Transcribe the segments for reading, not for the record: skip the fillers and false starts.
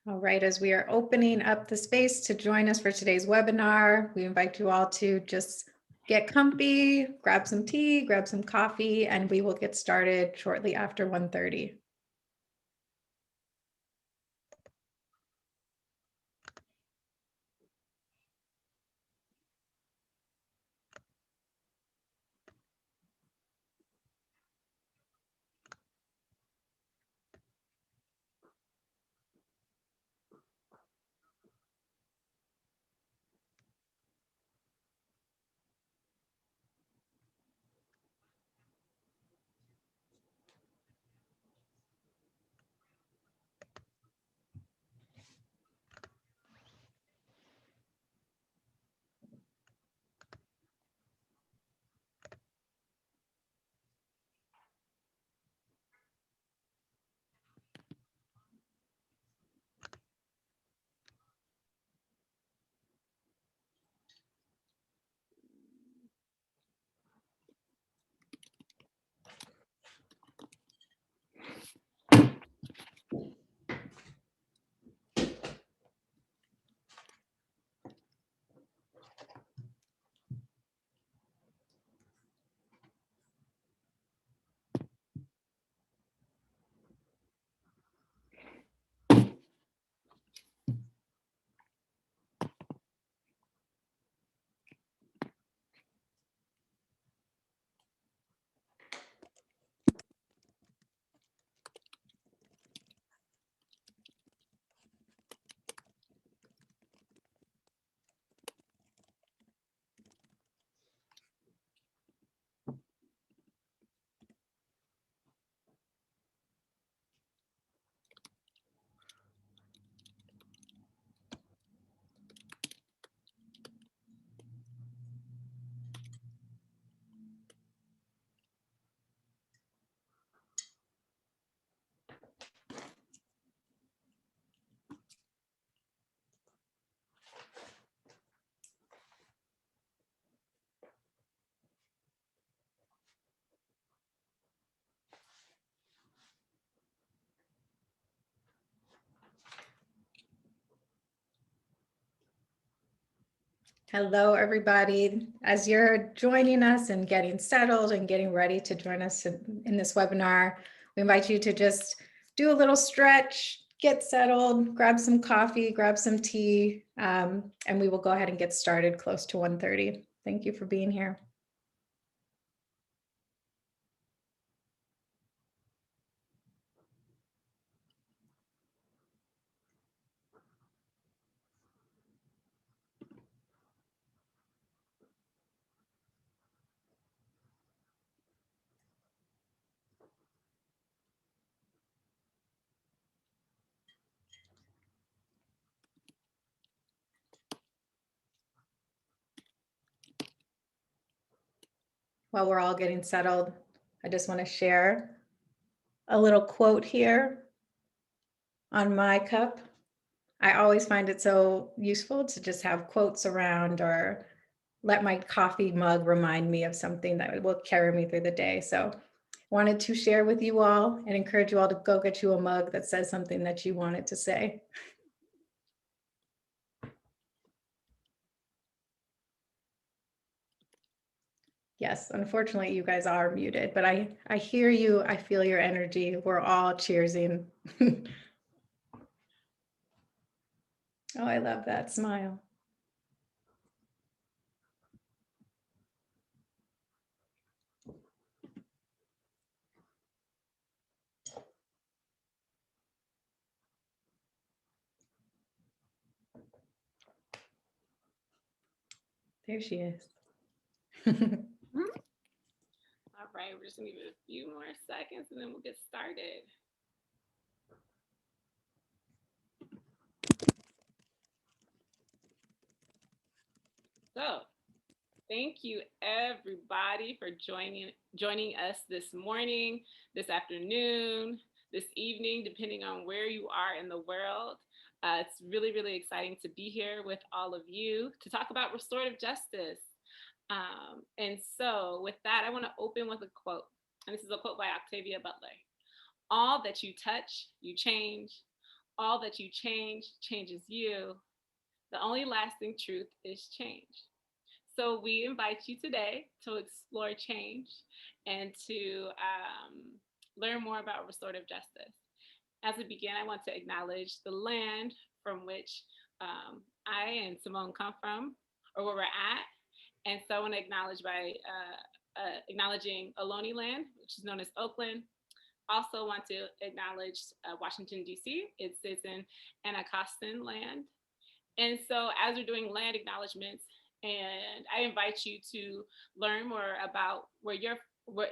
All right, as we are opening up the space to join us for today's webinar, we invite you all to just get comfy, grab some tea, grab some coffee, and we will get started shortly after 1:30. Hello, everybody. As you're joining us and getting settled and getting ready to join us in this webinar, we invite you to just do a little stretch, get settled, grab some coffee, grab some tea, and we will go ahead and get started close to 1:30. Thank you for being here. While we're all getting settled, I just want to share a little quote here on my cup. I always find it so useful to just have quotes around or let my coffee mug remind me of something that will carry me through the day. So wanted to share with you all and encourage you all to go get you a mug that says something that you wanted to say. Yes, unfortunately, you guys are muted, but I hear you. I feel your energy. We're all cheersing. Oh, I love that smile. There she is. All right, we're just gonna give it a few more seconds and then we'll get started. So, thank you everybody for joining us this morning, this afternoon, this evening, depending on where you are in the world. It's really, really exciting to be here with all of you to talk about restorative justice. And so with that, I want to open with a quote. And this is a quote by Octavia Butler. All that you touch, you change. all that you change changes you. The only lasting truth is change. So we invite you today to explore change and to learn more about restorative justice. As we begin, I want to acknowledge the land from which I and Cymone come from, or where we're at. And so I want to acknowledge by acknowledging Ohlone land, which is known as Oakland. Also want to acknowledge Washington, D.C. It sits in Anacostan land. And so as we're doing land acknowledgements, and I invite you to learn more about where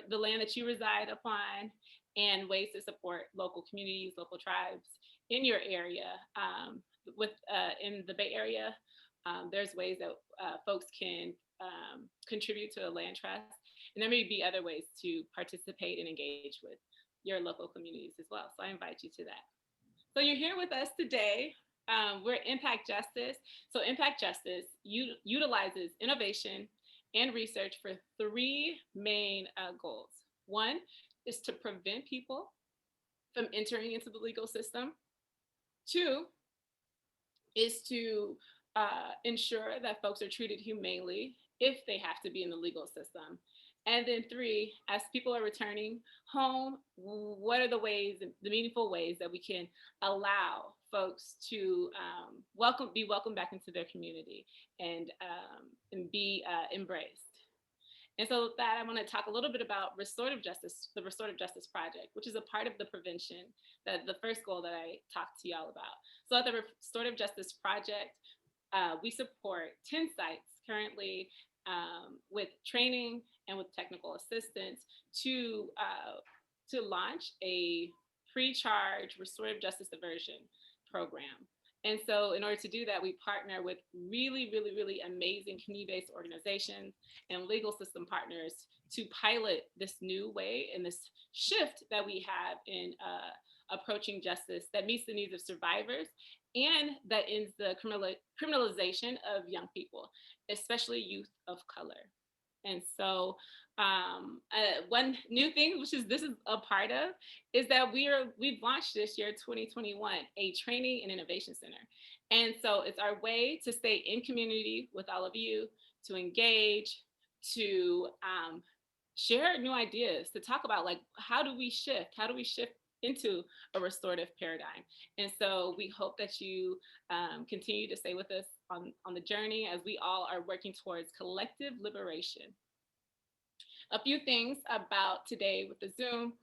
the land that you reside upon, and ways to support local communities, local tribes in your area. In the Bay Area, there's ways that folks can contribute to a land trust, and there may be other ways to participate and engage with your local communities as well. So I invite you to that. So you're here with us today. We're Impact Justice. So Impact Justice utilizes innovation and research for three main goals. One is to prevent people from entering into the legal system. Two is to ensure that folks are treated humanely if they have to be in the legal system. And then three, as people are returning home, what are the meaningful ways that we can allow folks to be welcomed back into their community and be embraced. And so with that, I want to talk a little bit about restorative justice, the Restorative Justice Project, which is a part of the prevention, the first goal that I talked to y'all about. So at the Restorative Justice Project, we support 10 sites currently with training and with technical assistance to launch a pre-charge restorative justice diversion program. And so in order to do that, we partner with really, really, really amazing community-based organizations and legal system partners to pilot this new way and this shift that we have in approaching justice that meets the needs of survivors and that ends the criminalization of young people, especially youth of color. And so one new thing, which is this is a part of, is that we've launched this year, 2021, a training and innovation center. And so it's our way to stay in community with all of you, to engage, to share new ideas, to talk about like, how do we shift into a restorative paradigm? And so we hope that you continue to stay with us on the journey as we all are working towards collective liberation. A few things about today with the Zoom.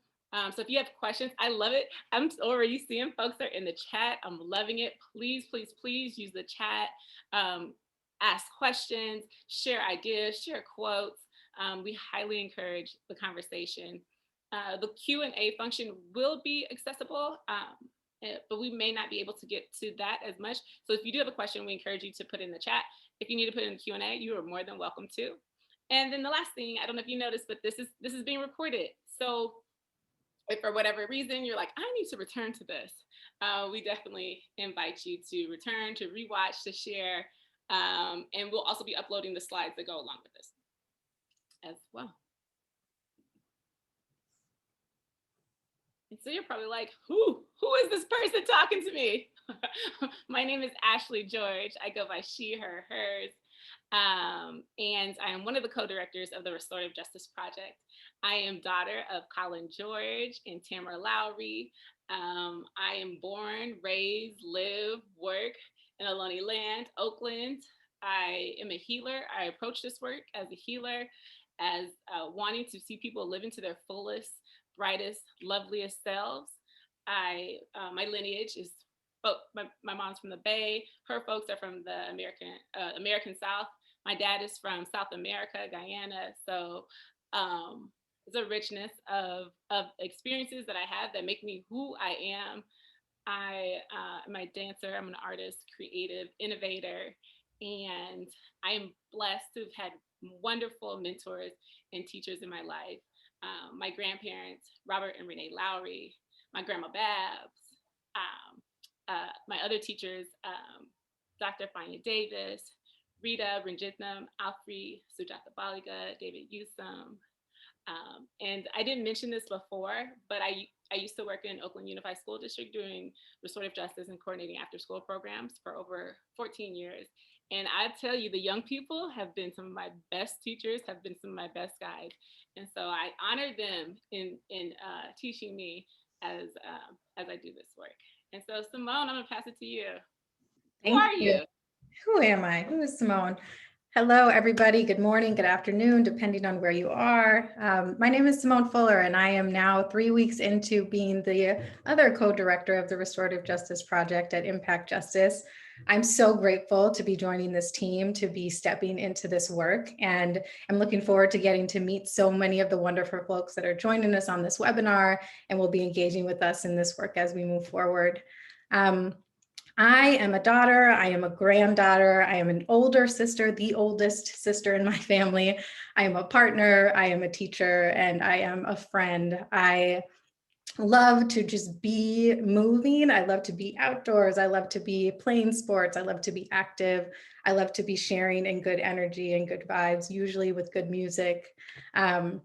So if you have questions, I love it. I'm already seeing folks are in the chat. I'm loving it. Please, please, please use the chat. Ask questions, share ideas, share quotes. We highly encourage the conversation. The Q&A function will be accessible, but we may not be able to get to that as much. So if you do have a question, we encourage you to put it in the chat. If you need to put it in the Q&A, you are more than welcome to. And then the last thing, I don't know if you noticed, but this is being recorded. So if for whatever reason you're like, I need to return to this, we definitely invite you to return, to rewatch, to share, and we'll also be uploading the slides that go along with this as well. And so you're probably like, who is this person talking to me? My name is Ashlee George. I go by she, her, hers. And I am one of the co-directors of the Restorative Justice Project. I am daughter of Colin George and Tamara Lowry. I am born, raised, live, work in Ohlone land, Oakland. I am a healer. I approach this work as a healer, as wanting to see people live into their fullest, brightest, loveliest selves. My lineage is, my mom's from the Bay. Her folks are from the American South. My dad is from South America, Guyana. So it's a richness of experiences that I have that make me who I am. I'm a dancer. I'm an artist, creative, innovator, and I am blessed to have had wonderful mentors and teachers in my life. My grandparents, Robert and Renee Lowry, my grandma Babs, my other teachers, Dr. Fania Davis, Rita Ranjitnam, Alfred Sujatha Baliga, David Yusum. And I didn't mention this before, but I I used to work in Oakland Unified School District doing restorative justice and coordinating after school programs for over 14 years. And I tell you, the young people have been some of my best teachers, have been some of my best guides. And so I honor them in teaching me as I do this work. And so Cymone, I'm gonna pass it to you. Who Thank are you. you? Who am I? Who is Cymone? Hello, everybody. Good morning, good afternoon, depending on where you are. My name is Cymone Fuller, and I am now 3 weeks into being the other co-director of the Restorative Justice Project at Impact Justice. I'm so grateful to be joining this team, to be stepping into this work, and I'm looking forward to getting to meet so many of the wonderful folks that are joining us on this webinar and will be engaging with us in this work as we move forward. I am a daughter, I am a granddaughter, I am an older sister, the oldest sister in my family. I am a partner, I am a teacher, and I am a friend. I love to just be moving. I love to be outdoors. I love to be playing sports. I love to be active. I love to be sharing in good energy and good vibes, usually with good music. I've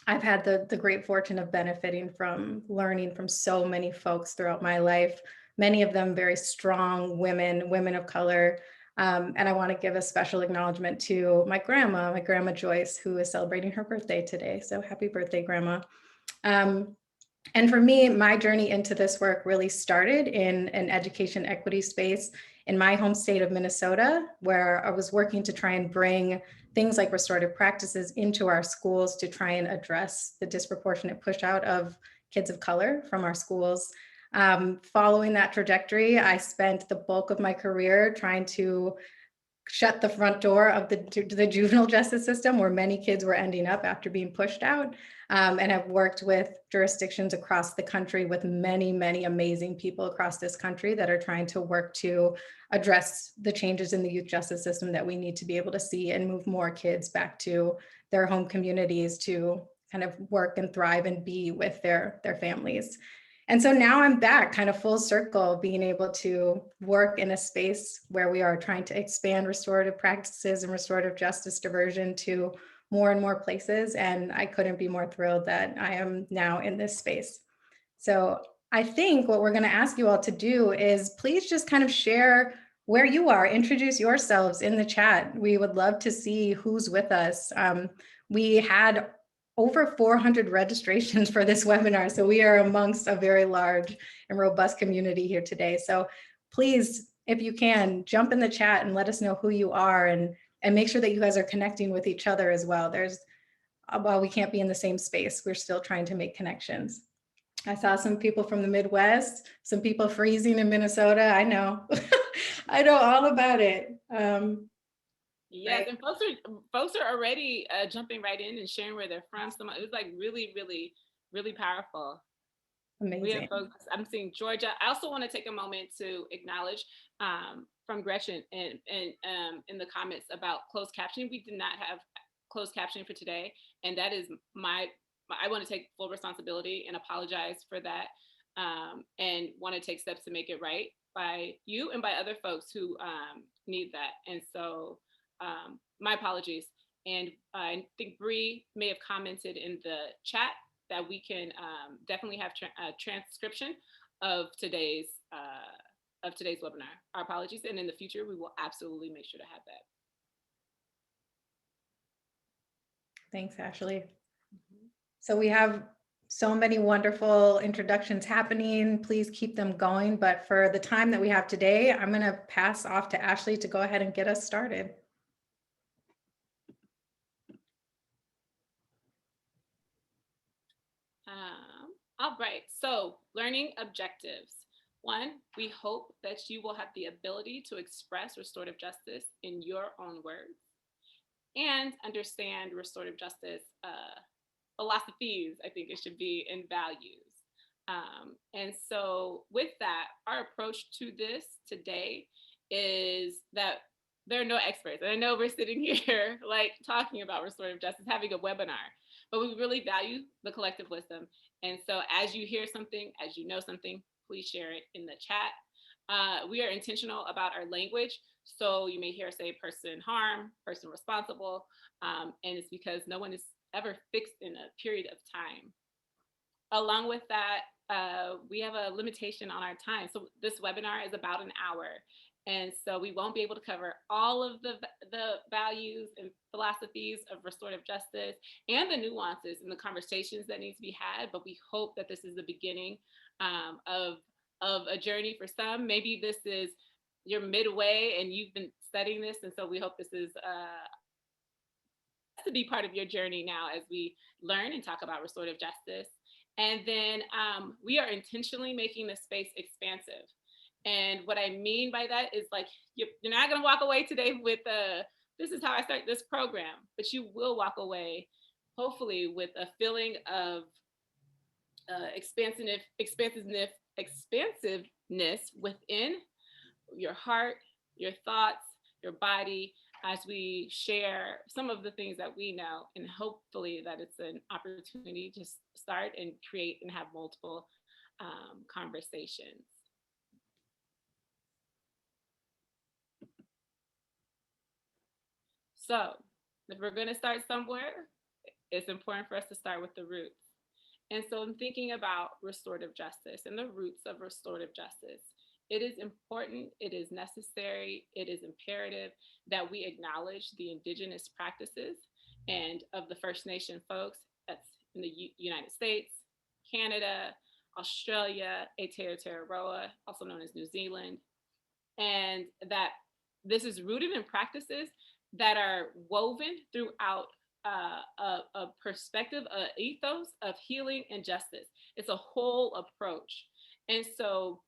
had the great fortune of benefiting from learning from so many folks throughout my life, many of them very strong women of color. And I want to give a special acknowledgement to my grandma Joyce, who is celebrating her birthday today. So happy birthday, Grandma. And for me, my journey into this work really started in an education equity space in my home state of Minnesota, where I was working to try and bring things like restorative practices into our schools to try and address the disproportionate push out of kids of color from our schools. Following that trajectory, I spent the bulk of my career trying to shut the front door of the juvenile justice system, where many kids were ending up after being pushed out, and have worked with jurisdictions across the country with many amazing people across this country that are trying to work to address the changes in the youth justice system that we need to be able to see and move more kids back to their home communities to kind of work and thrive and be with their families. And so now I'm back kind of full circle, being able to work in a space where we are trying to expand restorative practices and restorative justice diversion to more and more places. And I couldn't be more thrilled that I am now in this space. So I think what we're going to ask you all to do is please just kind of share where you are, introduce yourselves in the chat. We would love to see who's with us. We had over 400 registrations for this webinar, so we are amongst a very large and robust community here today. So please, if you can, jump in the chat and let us know who you are, and make sure that you guys are connecting with each other as well. While we can't be in the same space, we're still trying to make connections. I saw some people from the Midwest, some people freezing in Minnesota. I know, I know all about it. Yes, Right. and folks are already jumping right in and sharing where they're from. So it was like really powerful. Amazing. We have folks. I'm seeing Georgia. I also want to take a moment to acknowledge from Gretchen and in the comments about closed captioning. We did not have closed captioning for today, and that is I want to take full responsibility and apologize for that, and want to take steps to make it right by you and by other folks who need that. And so my apologies. And I think Bree may have commented in the chat that we can definitely have a transcription of today's webinar. Our apologies, and in the future we will absolutely make sure to have that. Thanks, Ashlee. So we have so many wonderful introductions happening. Please keep them going. But for the time that we have today, I'm going to pass off to Ashlee to go ahead and get us started. All right, so learning objectives. 1, we hope that you will have the ability to express restorative justice in your own words and understand restorative justice philosophies, I think it should be, and values. And so with that, our approach to this today is that there are no experts. And I know we're sitting here like talking about restorative justice, having a webinar, but we really value the collective wisdom. And so as you hear something, as you know something, please share it in the chat. We are intentional about our language. So you may hear us say person harm, person responsible, and it's because no one is ever fixed in a period of time. Along with that, we have a limitation on our time. So this webinar is about an hour. And so we won't be able to cover all of the values and philosophies of restorative justice and the nuances and the conversations that need to be had. But we hope that this is the beginning of a journey for some. Maybe this is your midway and you've been studying this. And so we hope this is to be part of your journey now as we learn and talk about restorative justice. And then we are intentionally making the space expansive. And what I mean by that is like, you're not going to walk away today with this is how I start this program, but you will walk away hopefully with a feeling of expansiveness within your heart, your thoughts, your body, as we share some of the things that we know, and hopefully that it's an opportunity to start and create and have multiple conversations. So if we're going to start somewhere, it's important for us to start with the roots. And so I'm thinking about restorative justice and the roots of restorative justice. It is important, it is necessary, it is imperative that we acknowledge the indigenous practices and of the First Nation folks that's in the United States, Canada, Australia, Aotearoa, also known as New Zealand, and that this is rooted in practices that are woven throughout a perspective, an ethos of healing and justice. It's a whole approach. And so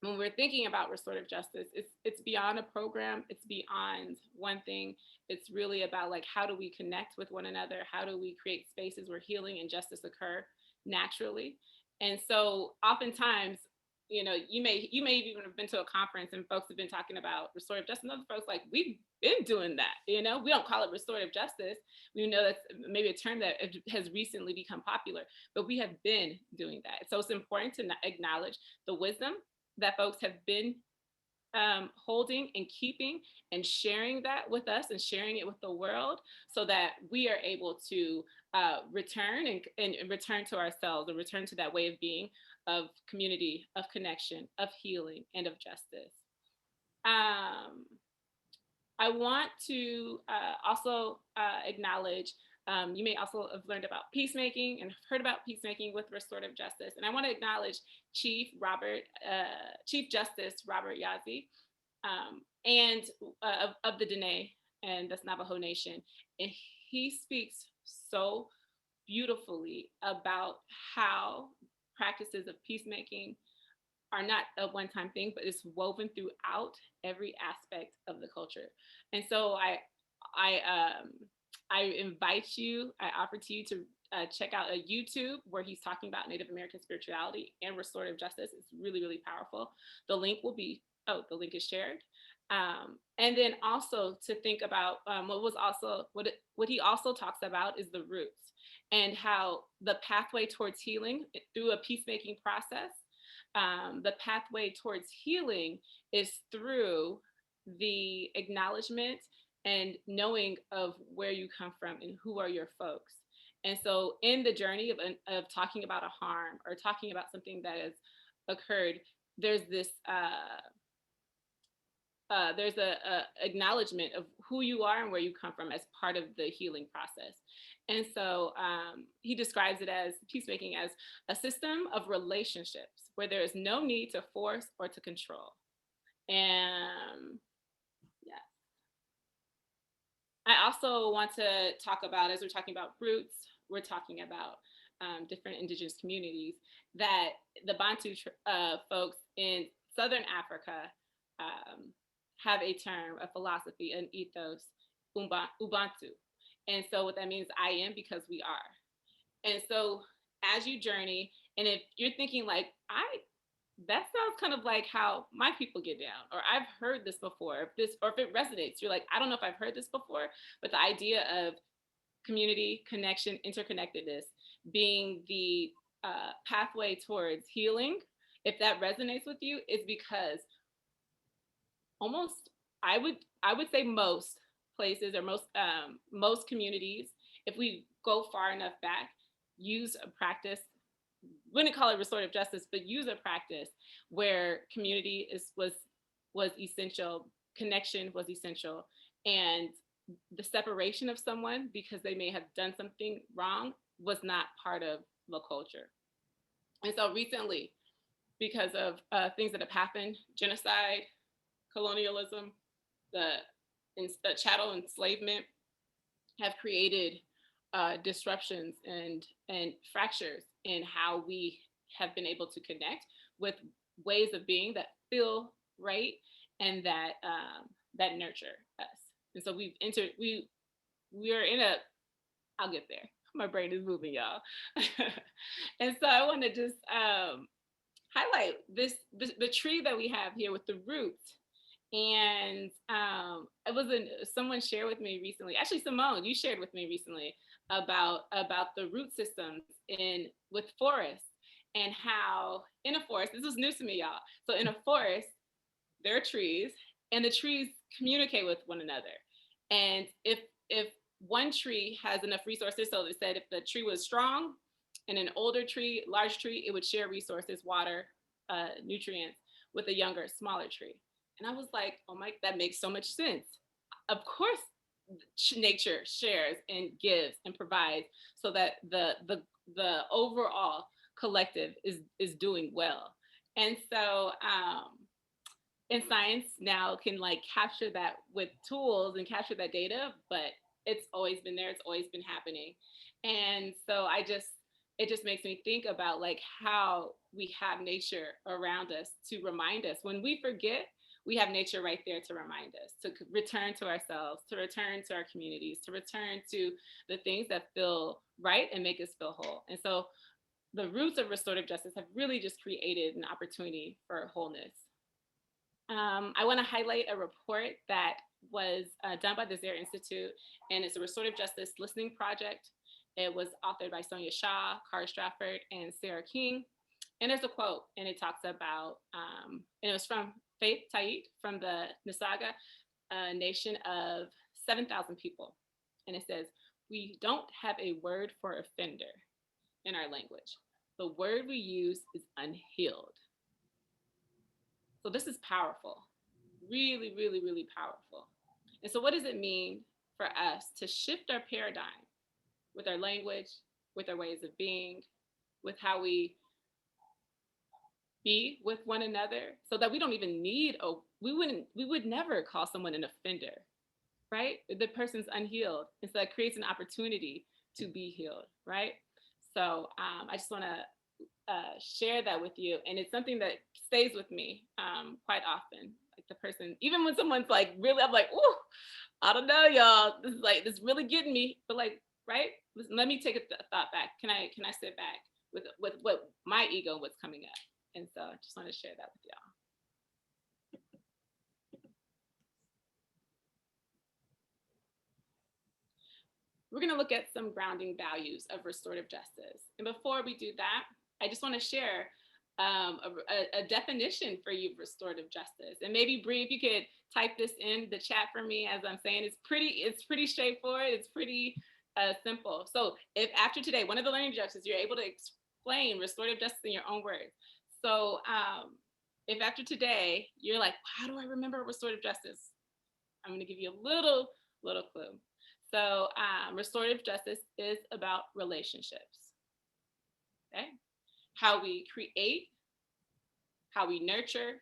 when we're thinking about restorative justice, it's beyond a program, it's beyond one thing. It's really about like, how do we connect with one another? How do we create spaces where healing and justice occur naturally? And so oftentimes, you know, you may even have been to a conference and folks have been talking about restorative justice, and other folks like, we've been doing that, you know, we don't call it restorative justice. We know that's maybe a term that has recently become popular, but we have been doing that. So it's important to acknowledge the wisdom that folks have been holding and keeping and sharing that with us and sharing it with the world, so that we are able to return and return to ourselves and return to that way of being, of community, of connection, of healing, and of justice. I want to also acknowledge, you may also have learned about peacemaking and heard about peacemaking with restorative justice. And I want to acknowledge Chief Justice Robert Yazzie, and of the Dene and that's Navajo Nation. And he speaks so beautifully about how practices of peacemaking are not a one-time thing, but it's woven throughout every aspect of the culture. And so I invite you, I offer to you to check out a YouTube where he's talking about Native American spirituality and restorative justice. It's really, really powerful. The link will be, the link is shared. And then also to think about what he also talks about is the roots, and how the pathway towards healing through a peacemaking process, the pathway towards healing is through the acknowledgement and knowing of where you come from and who are your folks. And so in the journey of talking about a harm or talking about something that has occurred, there's this there's a acknowledgement of who you are and where you come from as part of the healing process. And so he describes it as peacemaking as a system of relationships where there is no need to force or to control. And yeah, I also want to talk about, as we're talking about roots, we're talking about different indigenous communities, that the Bantu folks in Southern Africa have a term, a philosophy, an ethos, Ubuntu. And so what that means, I am because we are. And so as you journey, and if you're thinking like, that sounds kind of like how my people get down, or I've heard this before, or if it resonates, you're like, I don't know if I've heard this before, but the idea of community, connection, interconnectedness being the pathway towards healing, if that resonates with you, is because almost, I would say most places, or most communities, if we go far enough back, use a practice wouldn't call it restorative justice, but use a practice where community was essential, connection was essential, and the separation of someone because they may have done something wrong was not part of the culture. And so recently, because of things that have happened, genocide, colonialism, the chattel enslavement, have created disruptions and fractures in how we have been able to connect with ways of being that feel right and that nurture us. And so we're in a, I'll get there. My brain is moving, y'all. And so I want to just highlight the tree that we have here with the roots. And it was someone shared with me recently. Actually, Cymone, you shared with me recently about the root systems with forests, and how in a forest, this was news to me, y'all. So in a forest, there are trees, and the trees communicate with one another. And if one tree has enough resources, so they said if the tree was strong and an older tree, large tree, it would share resources, water, nutrients with a younger, smaller tree. And I was like, oh my, that makes so much sense. Of course, nature shares and gives and provides so that the overall collective is doing well. And so and science now can like capture that with tools and capture that data, but it's always been there, it's always been happening. And so it just makes me think about like how we have nature around us to remind us when we forget. We have nature right there to remind us to return to ourselves, to return to our communities, to return to the things that feel right and make us feel whole. And so the roots of restorative justice have really just created an opportunity for wholeness. I want to highlight a report that was done by the Zare Institute, and it's a restorative justice listening project. It was authored by Sonia Shaw, Cara Stratford, and Sarah King. And there's a quote, and it talks about, and it was from Faith Tait from the Nisaga, a nation of 7,000 people. And it says, we don't have a word for offender in our language. The word we use is unhealed. So this is powerful, really, really, really powerful. And so what does it mean for us to shift our paradigm with our language, with our ways of being, with how we be with one another, so that we don't even need we would never call someone an offender, right? The person's unhealed. And so that creates an opportunity to be healed, right? So I just want to share that with you. And it's something that stays with me quite often. Like the person, even when someone's like really, I'm like, ooh, I don't know, y'all. This really getting me. But like, right? Let me take a thought back. Can I sit back with what my ego, what's coming up? And so I just want to share that with y'all. We're going to look at some grounding values of restorative justice. And before we do that, I just want to share a definition for you of restorative justice. And maybe Bree, if you could type this in the chat for me as I'm saying, it's pretty straightforward. It's pretty simple. So if after today, one of the learning objectives, you're able to explain restorative justice in your own words. So if after today, you're like, how do I remember restorative justice? I'm going to give you a little clue. So restorative justice is about relationships, okay? How we create, how we nurture,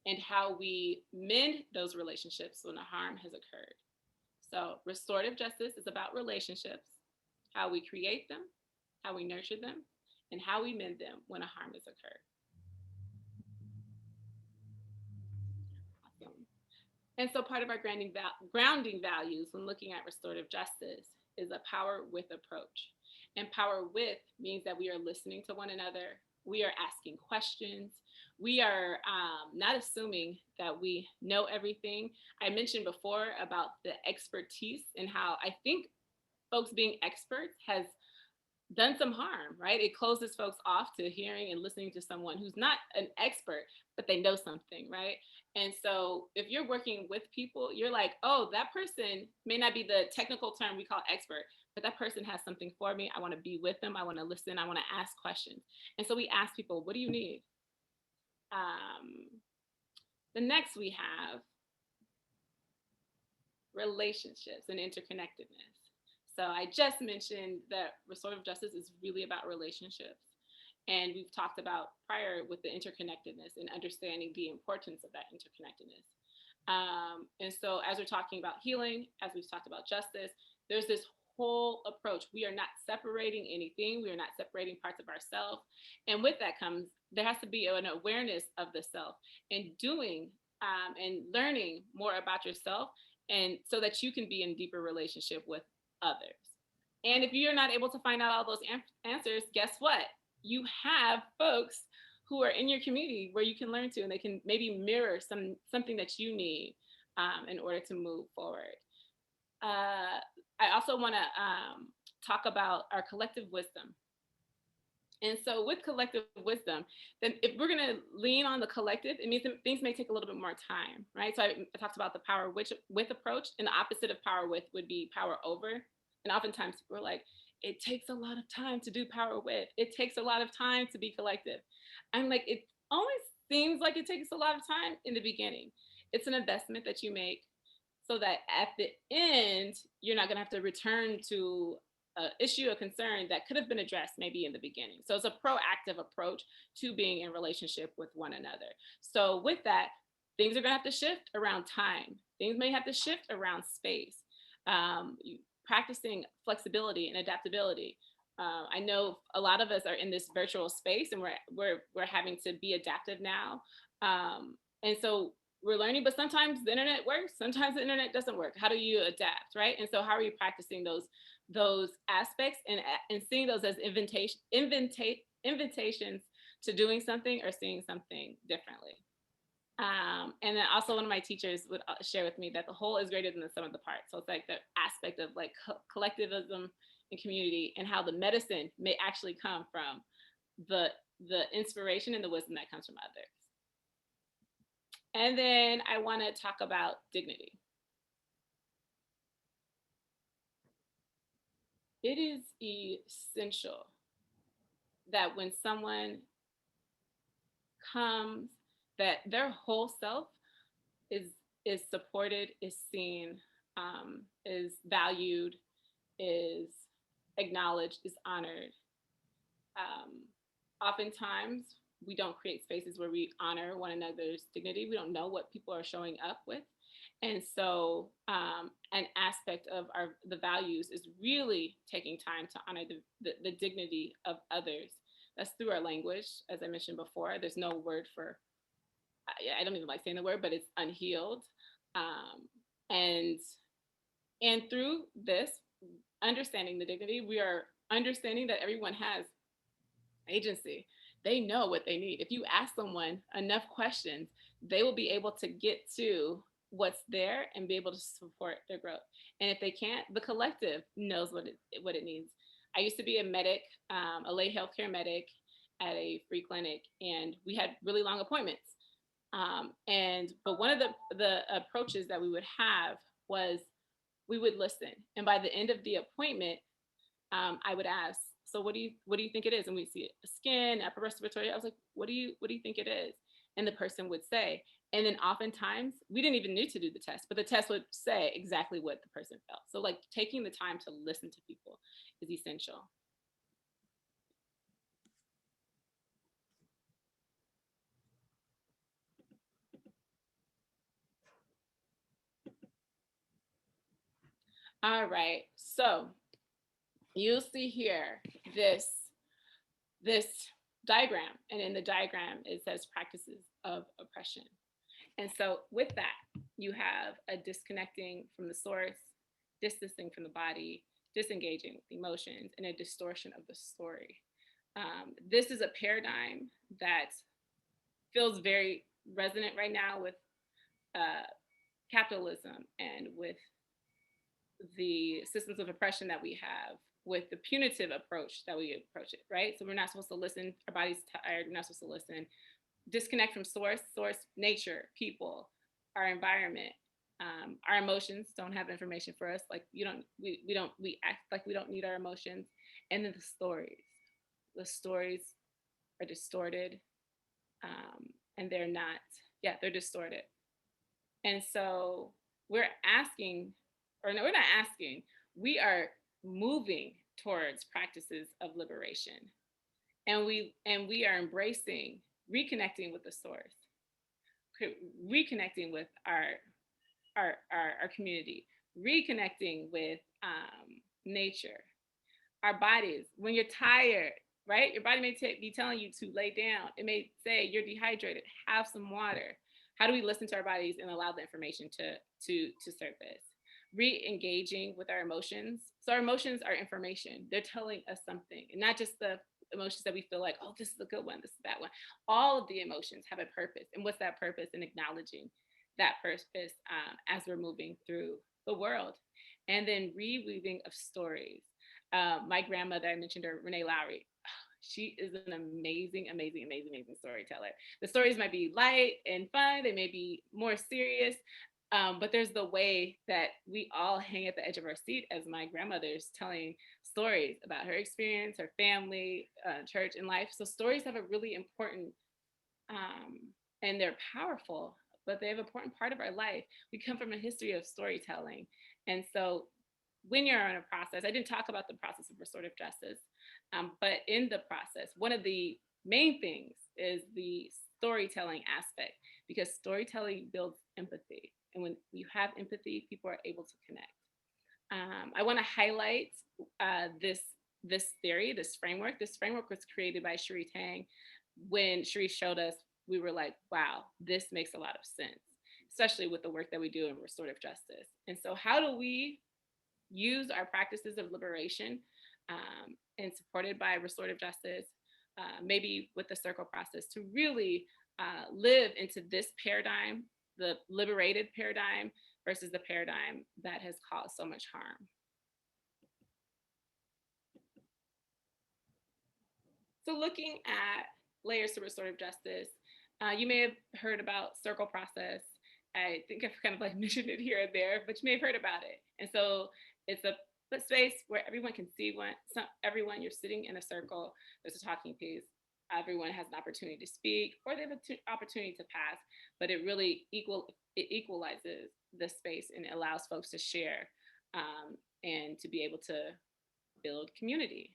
and how we mend those relationships when a harm has occurred. So restorative justice is about relationships, how we create them, how we nurture them, and how we mend them when a harm has occurred. Awesome. And so part of our grounding values when looking at restorative justice is a power with approach. And power with means that we are listening to one another. We are asking questions. We are not assuming that we know everything. I mentioned before about the expertise and how I think folks being experts has done some harm, right? It closes folks off to hearing and listening to someone who's not an expert, but they know something, right? And so if you're working with people, you're like, oh, that person may not be the technical term we call expert, but that person has something for me. I want to be with them. I want to listen. I want to ask questions. And so we ask people, what do you need? The next we have relationships and interconnectedness. So I just mentioned that restorative justice is really about relationships. And we've talked about prior with the interconnectedness and understanding the importance of that interconnectedness. And so as we're talking about healing, as we've talked about justice, there's this whole approach. We are not separating anything. We are not separating parts of ourselves. And with that comes, there has to be an awareness of the self and doing and learning more about yourself, and so that you can be in deeper relationship with others. And if you're not able to find out all those answers, guess what? You have folks who are in your community where you can learn to, and they can maybe mirror something that you need in order to move forward. I also want to talk about our collective wisdom. And so with collective wisdom, then if we're going to lean on the collective, it means that things may take a little bit more time, right? So I talked about the power with approach, and the opposite of power with would be power over. And oftentimes people are like, it takes a lot of time to do power with. It takes a lot of time to be collective. I'm like, it always seems like it takes a lot of time in the beginning. It's an investment that you make so that at the end, you're not going to have to return to an issue, a concern that could have been addressed maybe in the beginning. So it's a proactive approach to being in relationship with one another. So with that, things are going to have to shift around time. Things may have to shift around space. Practicing flexibility and adaptability. I know a lot of us are in this virtual space, and we're having to be adaptive now. And so we're learning, but sometimes the internet works, sometimes the internet doesn't work. How do you adapt, right? And so how are you practicing those aspects and seeing those as invitations to doing something or seeing something differently? And then also one of my teachers would share with me that the whole is greater than the sum of the parts. So it's like the aspect of like collectivism and community, and how the medicine may actually come from the inspiration and the wisdom that comes from others. And then I want to talk about dignity. It is essential that when someone comes, that their whole self is supported, is seen, is valued, is acknowledged, is honored. Oftentimes, we don't create spaces where we honor one another's dignity. We don't know what people are showing up with. And so an aspect of the values is really taking time to honor the dignity of others. That's through our language. As I mentioned before, there's no word for, I don't even like saying the word, but it's unhealed. And through this, understanding the dignity, we are understanding that everyone has agency. They know what they need. If you ask someone enough questions, they will be able to get to what's there and be able to support their growth. And if they can't, the collective knows what it needs. I used to be a medic, a lay healthcare medic at a free clinic, and we had really long appointments. But one of the approaches that we would have was we would listen. And by the end of the appointment, I would ask, so what do you think it is? And we'd see skin, upper respiratory. I was like, what do you think it is? And the person would say, and then oftentimes we didn't even need to do the test, but the test would say exactly what the person felt. So like taking the time to listen to people is essential. All right, so you'll see here this diagram, and in the diagram it says practices of oppression. And so with that, you have a disconnecting from the source, distancing from the body, disengaging with emotions, and a distortion of the story. This is a paradigm that feels very resonant right now with capitalism and with the systems of oppression that we have, with the punitive approach that we approach it, right? So we're not supposed to listen, our body's tired, we're not supposed to listen. Disconnect from source, nature, people, our environment, Our emotions don't have information for us. Like we act like we don't need our emotions. And then the stories are distorted, and they're not, yeah, they're distorted. And so we're asking, or no, we're not asking, we are moving towards practices of liberation. And we are embracing reconnecting with the source, reconnecting with our community, reconnecting with nature, our bodies. When you're tired, right? Your body may be telling you to lay down. It may say you're dehydrated, have some water. How do we listen to our bodies and allow the information to surface? Re-engaging with our emotions. So our emotions are information. They're telling us something, and not just the emotions that we feel like, oh, this is a good one, this is that one. All of the emotions have a purpose. And what's that purpose? And acknowledging that purpose as we're moving through the world. And then reweaving of stories. My grandmother, I mentioned her, Renee Lowry. She is an amazing, amazing, amazing, amazing storyteller. The stories might be light and fun. They may be more serious, but there's the way that we all hang at the edge of our seat as my grandmother's telling stories about her experience, her family, church, and life. So stories have a really important, and they're powerful, but they have an important part of our life. We come from a history of storytelling. And so when you're in a process, I didn't talk about the process of restorative justice, but in the process, one of the main things is the storytelling aspect, because storytelling builds empathy. And when you have empathy, people are able to connect. I want to highlight this theory, this framework. This framework was created by Cherie Tang. When Cherie showed us, we were like, wow, this makes a lot of sense, especially with the work that we do in restorative justice. And so how do we use our practices of liberation, and supported by restorative justice, maybe with the circle process, to really live into this paradigm, the liberated paradigm versus the paradigm that has caused so much harm. So looking at layers to restorative justice, you may have heard about circle process. I think I've kind of like mentioned it here and there, but you may have heard about it. And so it's a space where everyone can see everyone, you're sitting in a circle, there's a talking piece, everyone has an opportunity to speak, or they have an opportunity to pass, but it really equalizes the space and it allows folks to share, and to be able to build community.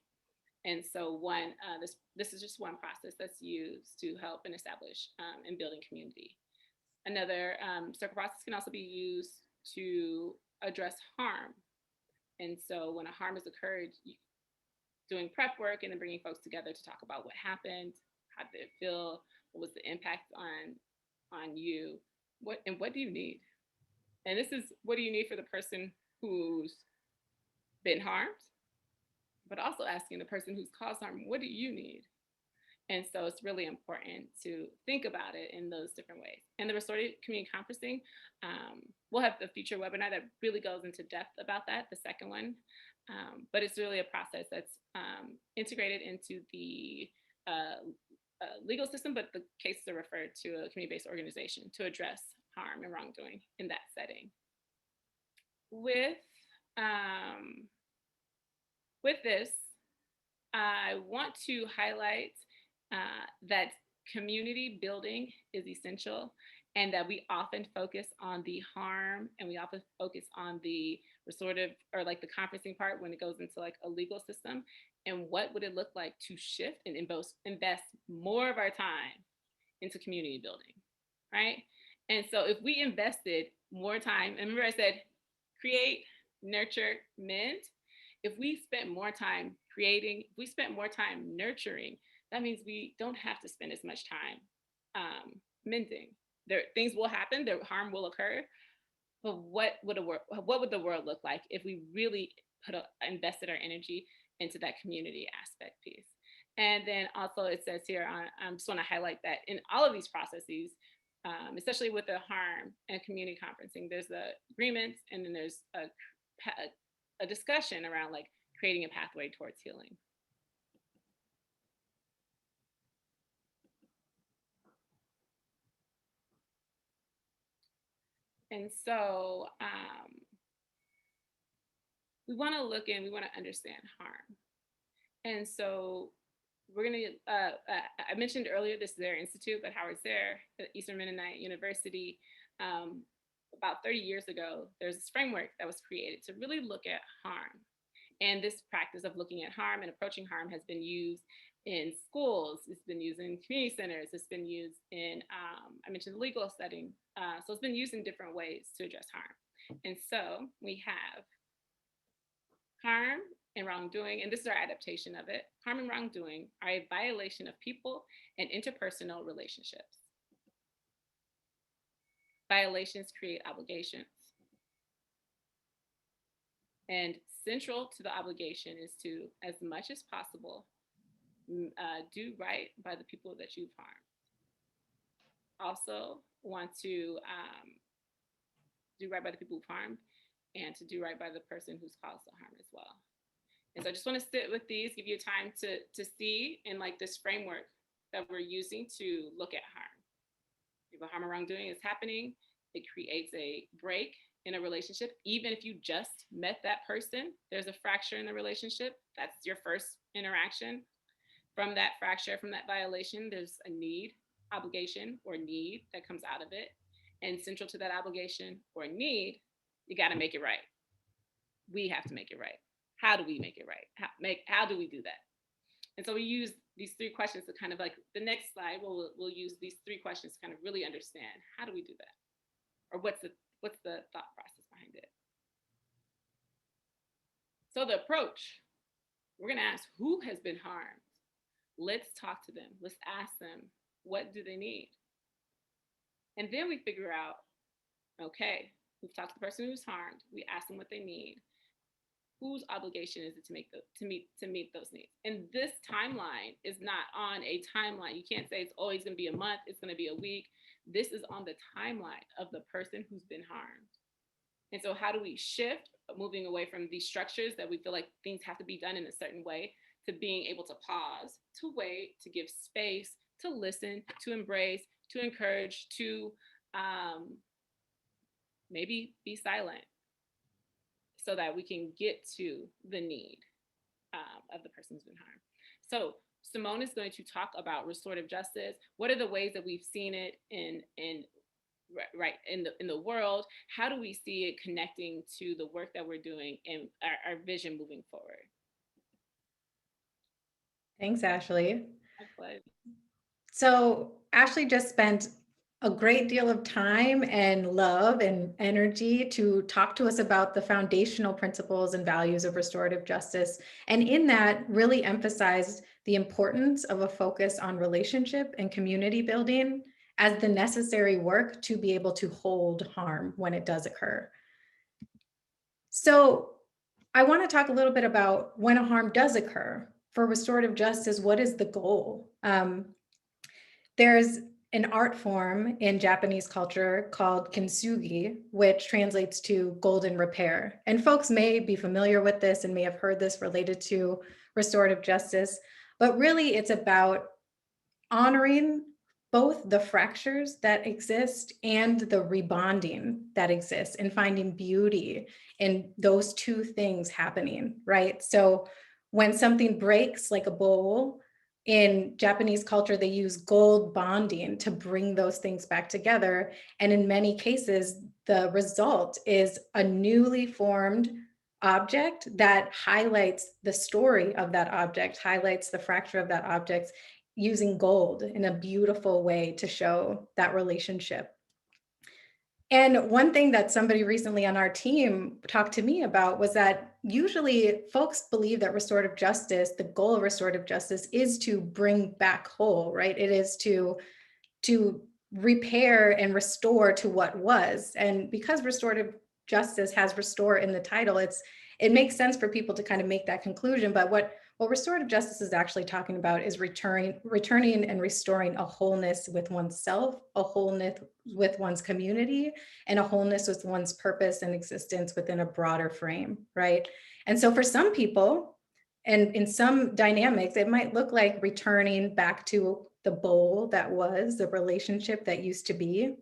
And so this is just one process that's used to help and establish, and building community. Another circle process can also be used to address harm. And so when a harm has occurred, doing prep work and then bringing folks together to talk about what happened, how did it feel, what was the impact on you, what do you need? And this is, what do you need for the person who's been harmed, but also asking the person who's caused harm, what do you need? And so it's really important to think about it in those different ways. And the restorative community conferencing, we'll have the future webinar that really goes into depth about that, the second one. But it's really a process that's integrated into the legal system, but the cases are referred to a community-based organization to address harm and wrongdoing in that setting. With this, I want to highlight that community building is essential, and that we often focus on the harm and we often focus on the restorative, or like the conferencing part, when it goes into like a legal system. And what would it look like to shift and invest more of our time into community building, right? And so if we invested more time, and remember I said create, nurture, mend. If we spent more time creating, if we spent more time nurturing, that means we don't have to spend as much time mending. Things will happen, harm will occur, but what would the world look like if we really invested our energy into that community aspect piece? And then also it says here, I just want to highlight that in all of these processes, especially with the harm and community conferencing, there's the agreements, and then there's a discussion around like creating a pathway towards healing. And so we want to look in, we want to understand harm. And so we're going to, I mentioned earlier, this Zare Institute at Howard Zare at Eastern Mennonite University. About 30 years ago, there's this framework that was created to really look at harm. And this practice of looking at harm and approaching harm has been used in schools, it's been used in community centers, it's been used in, I mentioned the legal setting. So it's been used in different ways to address harm. And so we have harm and wrongdoing, and this is our adaptation of it. Harm and wrongdoing are a violation of people and interpersonal relationships. Violations create obligations. And central to the obligation is to, as much as possible, do right by the people that you've harmed. Also want to do right by the people who've harmed, and to do right by the person who's caused the harm as well. And so I just want to sit with these, give you time to see in like this framework that we're using to look at harm. If a harm or wrongdoing is happening, it creates a break in a relationship. Even if you just met that person, there's a fracture in the relationship. That's your first interaction. From that fracture, from that violation, there's a need, obligation, or need that comes out of it. And central to that obligation or need, you got to make it right. We have to make it right. How do we make it right? How do we do that? And so we use these three questions to kind of like, the next slide, we'll use these three questions to kind of really understand, how do we do that? Or what's the thought process behind it? So the approach, we're gonna ask, who has been harmed? Let's talk to them. Let's ask them, what do they need? And then we figure out, okay, we've talked to the person who's harmed. We ask them what they need. Whose obligation is it to meet those needs? And this timeline is not on a timeline. You can't say it's always going to be a month, it's going to be a week. This is on the timeline of the person who's been harmed. And so how do we shift, moving away from these structures that we feel like things have to be done in a certain way, to being able to pause, to wait, to give space, to listen, to embrace, to encourage, to maybe be silent, so that we can get to the need of the person who's been harmed. So Cymone is going to talk about restorative justice. What are the ways that we've seen it in the world? How do we see it connecting to the work that we're doing and our vision moving forward? Thanks, Ashlee. My pleasure. So Ashlee just spent a great deal of time and love and energy to talk to us about the foundational principles and values of restorative justice. And in that, really emphasized the importance of a focus on relationship and community building as the necessary work to be able to hold harm when it does occur. So I want to talk a little bit about when a harm does occur. For restorative justice, what is the goal? There's an art form in Japanese culture called kintsugi, which translates to golden repair. And folks may be familiar with this and may have heard this related to restorative justice, but really it's about honoring both the fractures that exist and the rebonding that exists, and finding beauty in those two things happening, right? So when something breaks, like a bowl, in Japanese culture, they use gold bonding to bring those things back together. And in many cases, the result is a newly formed object that highlights the story of that object, highlights the fracture of that object, using gold in a beautiful way to show that relationship. And one thing that somebody recently on our team talked to me about was that usually folks believe that restorative justice, the goal of restorative justice, is to bring back whole, right? It is to repair and restore to what was. And because restorative justice has restore in the title, it makes sense for people to kind of make that conclusion. But what restorative justice is actually talking about is returning and restoring a wholeness with oneself, a wholeness with one's community, and a wholeness with one's purpose and existence within a broader frame, right? And so for some people, and in some dynamics, it might look like returning back to the bowl that was, the relationship that used to be.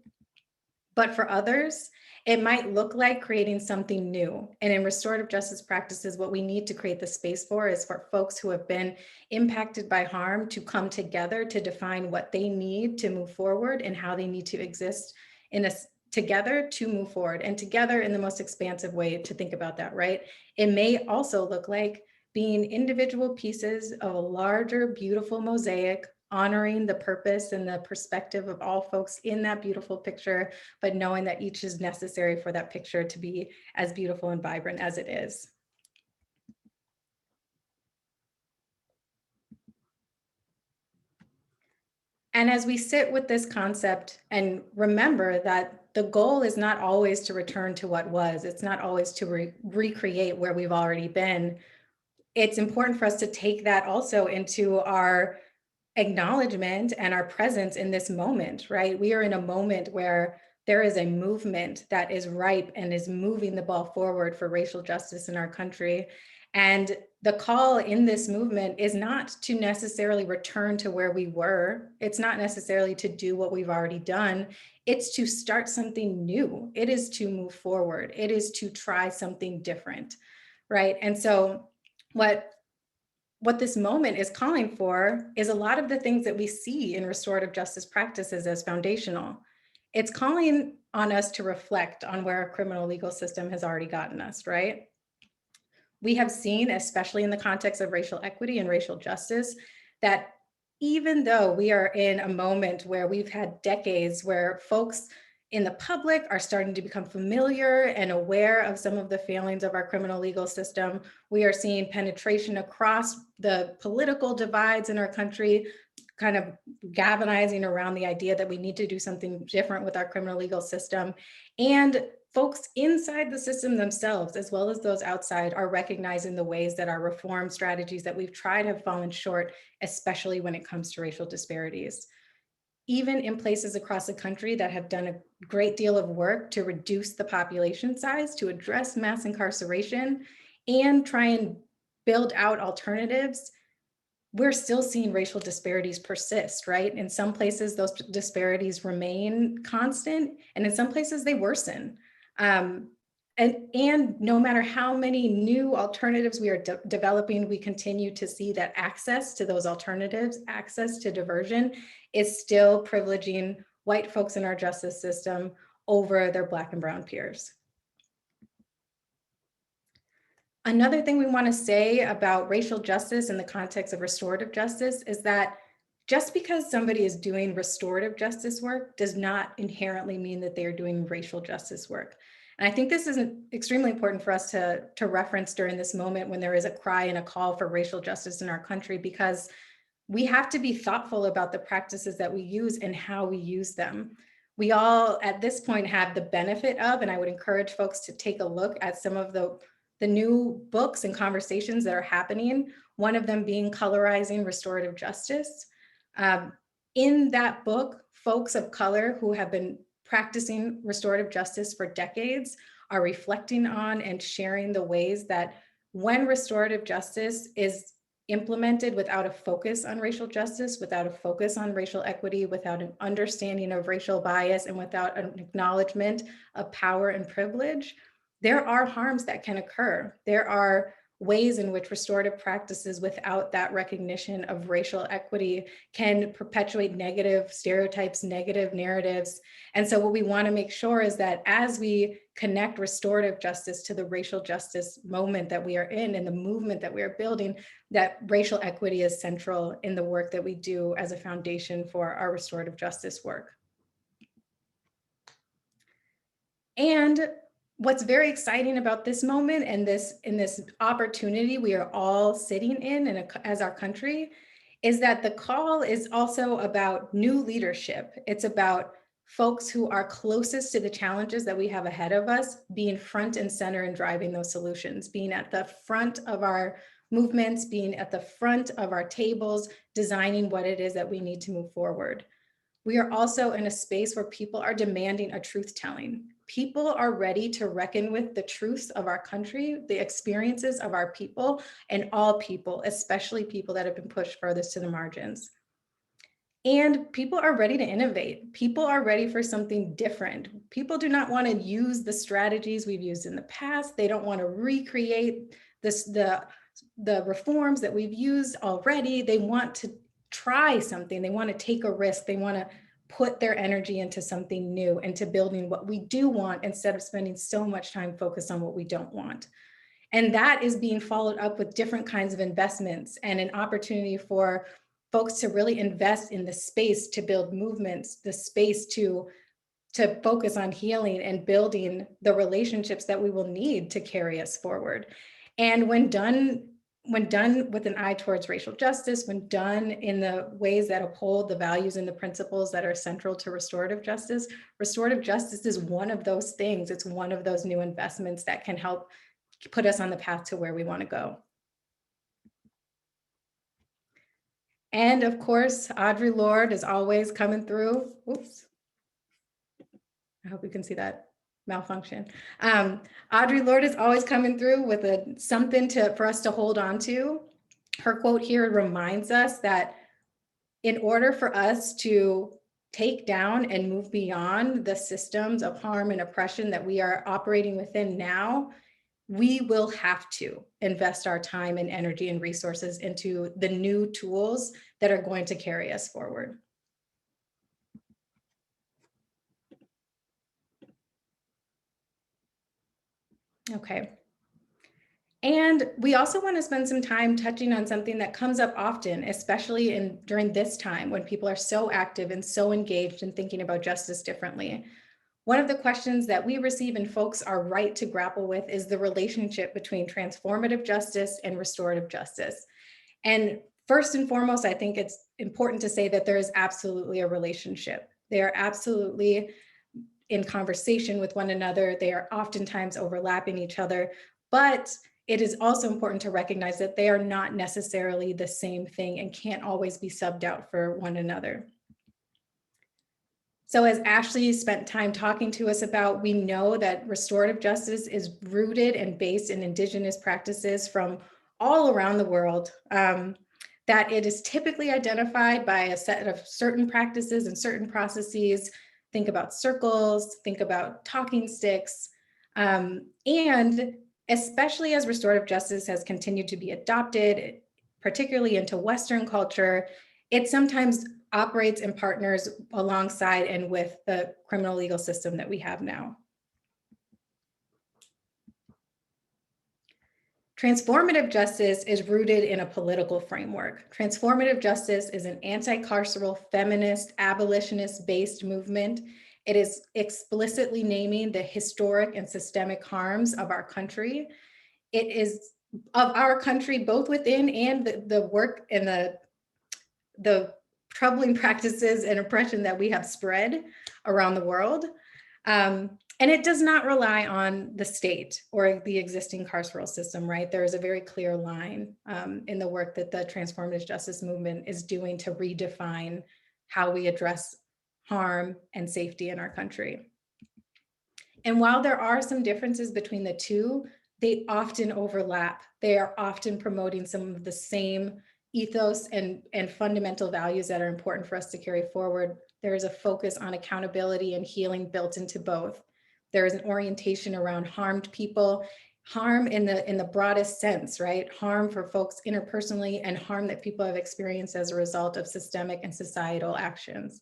But for others, it might look like creating something new. And in restorative justice practices, what we need to create the space for is for folks who have been impacted by harm to come together to define what they need to move forward and how they need to exist together to move forward, and together in the most expansive way to think about that, right? It may also look like being individual pieces of a larger, beautiful mosaic, honoring the purpose and the perspective of all folks in that beautiful picture, but knowing that each is necessary for that picture to be as beautiful and vibrant as it is. And as we sit with this concept and remember that the goal is not always to return to what was, it's not always to recreate where we've already been. It's important for us to take that also into our acknowledgement and our presence in this moment, right? We are in a moment where there is a movement that is ripe and is moving the ball forward for racial justice in our country. And the call in this movement is not to necessarily return to where we were. It's not necessarily to do what we've already done. It's to start something new. It is to move forward. It is to try something different, right? And so what this moment is calling for is a lot of the things that we see in restorative justice practices as foundational. It's calling on us to reflect on where our criminal legal system has already gotten us, right? We have seen, especially in the context of racial equity and racial justice, that even though we are in a moment where we've had decades where folks in the public are starting to become familiar and aware of some of the failings of our criminal legal system, we are seeing penetration across the political divides in our country, kind of galvanizing around the idea that we need to do something different with our criminal legal system. And folks inside the system themselves, as well as those outside, are recognizing the ways that our reform strategies that we've tried have fallen short, especially when it comes to racial disparities. Even in places across the country that have done a great deal of work to reduce the population size, to address mass incarceration, and try and build out alternatives, we're still seeing racial disparities persist, right? In some places, those disparities remain constant, and in some places they worsen. And no matter how many new alternatives we are developing, we continue to see that access to those alternatives, access to diversion, is still privileging white folks in our justice system over their Black and Brown peers. Another thing we want to say about racial justice in the context of restorative justice is that just because somebody is doing restorative justice work does not inherently mean that they are doing racial justice work. And I think this is extremely important for us to reference during this moment when there is a cry and a call for racial justice in our country, because we have to be thoughtful about the practices that we use and how we use them. We all at this point have the benefit of, and I would encourage folks to take a look at some of the new books and conversations that are happening, one of them being Colorizing Restorative Justice. In that book, folks of color who have been practicing restorative justice for decades are reflecting on and sharing the ways that when restorative justice is implemented without a focus on racial justice, without a focus on racial equity, without an understanding of racial bias, and without an acknowledgement of power and privilege, there are harms that can occur. There are ways in which restorative practices without that recognition of racial equity can perpetuate negative stereotypes, negative narratives. And so what we want to make sure is that as we connect restorative justice to the racial justice moment that we are in and the movement that we are building, that racial equity is central in the work that we do as a foundation for our restorative justice work. And what's very exciting about this moment and in this opportunity we are all sitting in as our country is that the call is also about new leadership. It's about folks who are closest to the challenges that we have ahead of us being front and center and driving those solutions, being at the front of our movements, being at the front of our tables, designing what it is that we need to move forward. We are also in a space where people are demanding a truth telling. People are ready to reckon with the truths of our country, the experiences of our people, and all people, especially people that have been pushed furthest to the margins. And people are ready to innovate. People are ready for something different. People do not want to use the strategies we've used in the past. They don't want to recreate the reforms that we've used already. They want to try something. They want to take a risk. They want to put their energy into something new, into building what we do want instead of spending so much time focused on what we don't want. And that is being followed up with different kinds of investments and an opportunity for folks to really invest in the space to build movements, the space to focus on healing and building the relationships that we will need to carry us forward. And when done with an eye towards racial justice, when done in the ways that uphold the values and the principles that are central to restorative justice is one of those things. It's one of those new investments that can help put us on the path to where we want to go. And of course, Audre Lorde is always coming through. Oops. I hope you can see that malfunction. Audre Lorde is always coming through with something for us to hold on to. Her quote here reminds us that in order for us to take down and move beyond the systems of harm and oppression that we are operating within now, we will have to invest our time and energy and resources into the new tools that are going to carry us forward. Okay. And we also want to spend some time touching on something that comes up often, especially during this time when people are so active and so engaged in thinking about justice differently. One of the questions that we receive and folks are right to grapple with is the relationship between transformative justice and restorative justice. And first and foremost, I think it's important to say that there is absolutely a relationship. They are absolutely in conversation with one another. They are oftentimes overlapping each other, but it is also important to recognize that they are not necessarily the same thing and can't always be subbed out for one another. So as Ashlee spent time talking to us about, we know that restorative justice is rooted and based in Indigenous practices from all around the world, that it is typically identified by a set of certain practices and certain processes. Think about circles, think about talking sticks, and especially as restorative justice has continued to be adopted, particularly into Western culture, it sometimes operates and partners alongside and with the criminal legal system that we have now. Transformative justice is rooted in a political framework. Transformative justice is an anti-carceral, feminist, abolitionist-based movement. It is explicitly naming the historic and systemic harms of our country. It is of our country, both within and the work and the troubling practices and oppression that we have spread around the world. And it does not rely on the state or the existing carceral system, right? There is a very clear line in the work that the Transformative Justice Movement is doing to redefine how we address harm and safety in our country. And while there are some differences between the two, they often overlap. They are often promoting some of the same ethos and fundamental values that are important for us to carry forward. There is a focus on accountability and healing built into both. There is an orientation around harmed people, harm in the broadest sense, right? Harm for folks interpersonally and harm that people have experienced as a result of systemic and societal actions.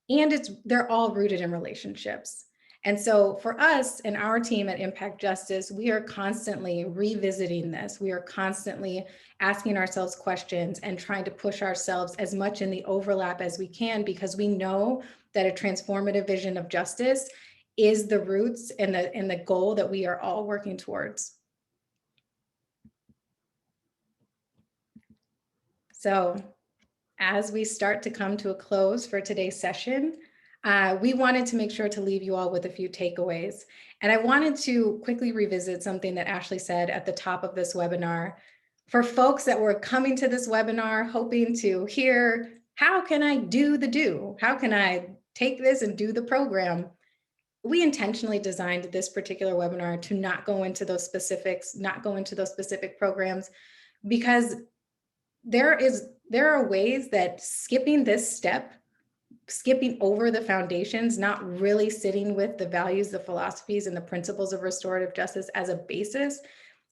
And they're all rooted in relationships. And so for us and our team at Impact Justice, we are constantly revisiting this. We are constantly asking ourselves questions and trying to push ourselves as much in the overlap as we can, because we know that a transformative vision of justice is the roots and the goal that we are all working towards. So as we start to come to a close for today's session, we wanted to make sure to leave you all with a few takeaways. And I wanted to quickly revisit something that Ashlee said at the top of this webinar. For folks that were coming to this webinar hoping to hear, how can I do the do? How can I take this and do the program? We intentionally designed this particular webinar to not go into those specifics, not go into those specific programs, because there are ways that skipping this step, skipping over the foundations, not really sitting with the values, the philosophies, and the principles of restorative justice as a basis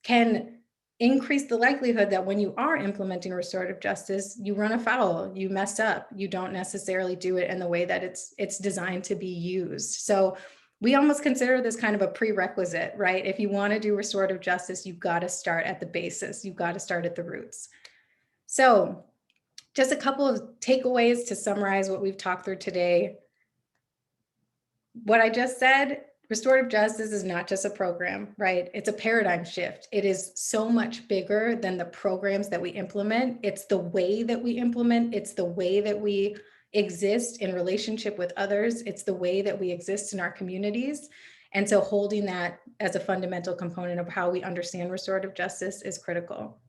can increase the likelihood that when you are implementing restorative justice, you run afoul, you mess up, you don't necessarily do it in the way that it's designed to be used. So we almost consider this kind of a prerequisite, right? If you want to do restorative justice, you've got to start at the basis. You've got to start at the roots. So just a couple of takeaways to summarize what we've talked through today. What I just said, restorative justice is not just a program, right? It's a paradigm shift. It is so much bigger than the programs that we implement. It's the way that we implement. It's the way that we exist in relationship with others. It's the way that we exist in our communities. And so holding that as a fundamental component of how we understand restorative justice is critical.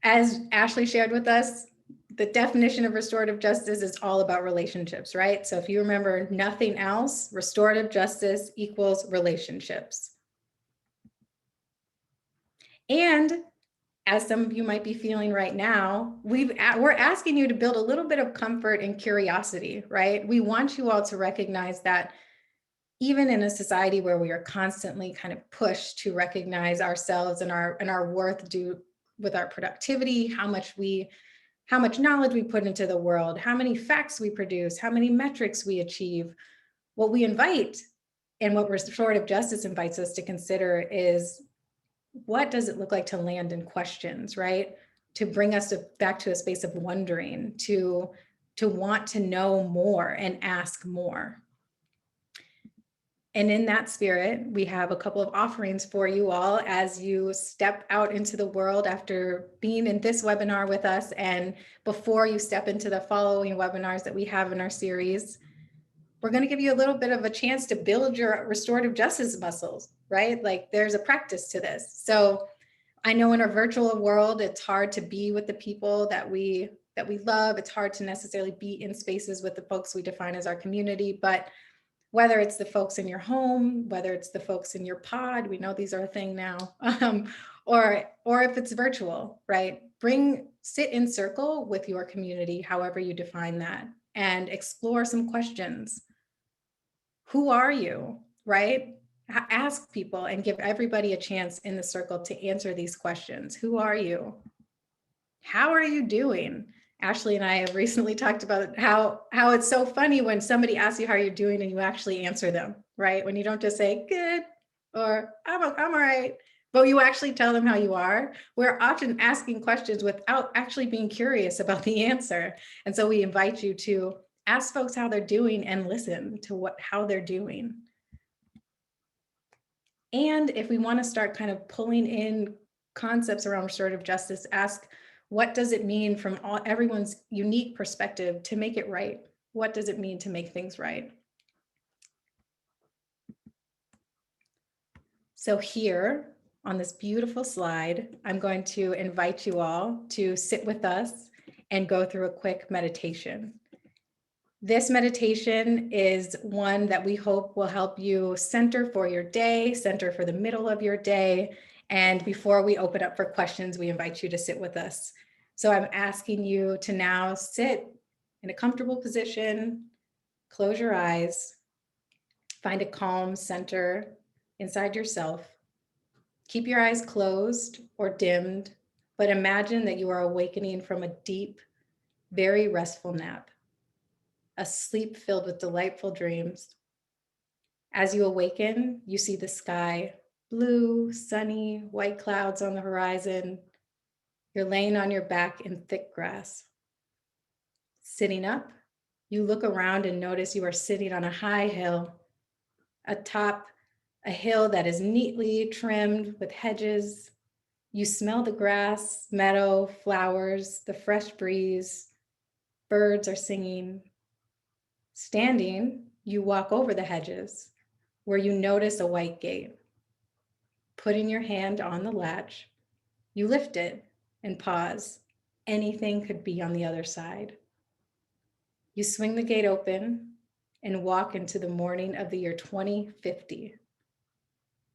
As Ashlee shared with us, the definition of restorative justice is all about relationships, right? So if you remember nothing else, restorative justice equals relationships. And as some of you might be feeling right now, we're asking you to build a little bit of comfort and curiosity, right? We want you all to recognize that even in a society where we are constantly kind of pushed to recognize ourselves and our worth due with our productivity, how much knowledge we put into the world, how many facts we produce, how many metrics we achieve, what we invite and what restorative justice invites us to consider is, what does it look like to land in questions, right? To bring us back to a space of wondering, to want to know more and ask more. And in that spirit, we have a couple of offerings for you all as you step out into the world after being in this webinar with us and before you step into the following webinars that we have in our series. We're going to give you a little bit of a chance to build your restorative justice muscles, right? Like there's a practice to this. So I know in our virtual world, it's hard to be with the people that we love. It's hard to necessarily be in spaces with the folks we define as our community, but whether it's the folks in your home, whether it's the folks in your pod, we know these are a thing now, or if it's virtual, right? Sit in circle with your community, however you define that, and explore some questions. Who are you, right? Ask people and give everybody a chance in the circle to answer these questions. Who are you? How are you doing? Ashlee and I have recently talked about how it's so funny when somebody asks you how you're doing and you actually answer them, right? When you don't just say good or I'm all right, but you actually tell them how you are. We're often asking questions without actually being curious about the answer. And so we invite you to ask folks how they're doing and listen to how they're doing. And if we want to start kind of pulling in concepts around restorative justice, ask, what does it mean from everyone's unique perspective to make it right? What does it mean to make things right? So here on this beautiful slide, I'm going to invite you all to sit with us and go through a quick meditation. This meditation is one that we hope will help you center for your day, center for the middle of your day. And before we open up for questions, we invite you to sit with us. So I'm asking you to now sit in a comfortable position, close your eyes, find a calm center inside yourself. Keep your eyes closed or dimmed, but imagine that you are awakening from a deep, very restful nap. A sleep filled with delightful dreams. As you awaken, you see the sky, blue, sunny, white clouds on the horizon. You're laying on your back in thick grass. Sitting up, you look around and notice you are sitting on a high hill, atop a hill that is neatly trimmed with hedges. You smell the grass, meadow, flowers, the fresh breeze. Birds are singing. Standing, you walk over the hedges, where you notice a white gate. Putting your hand on the latch, you lift it and pause. Anything could be on the other side. You swing the gate open and walk into the morning of the year 2050.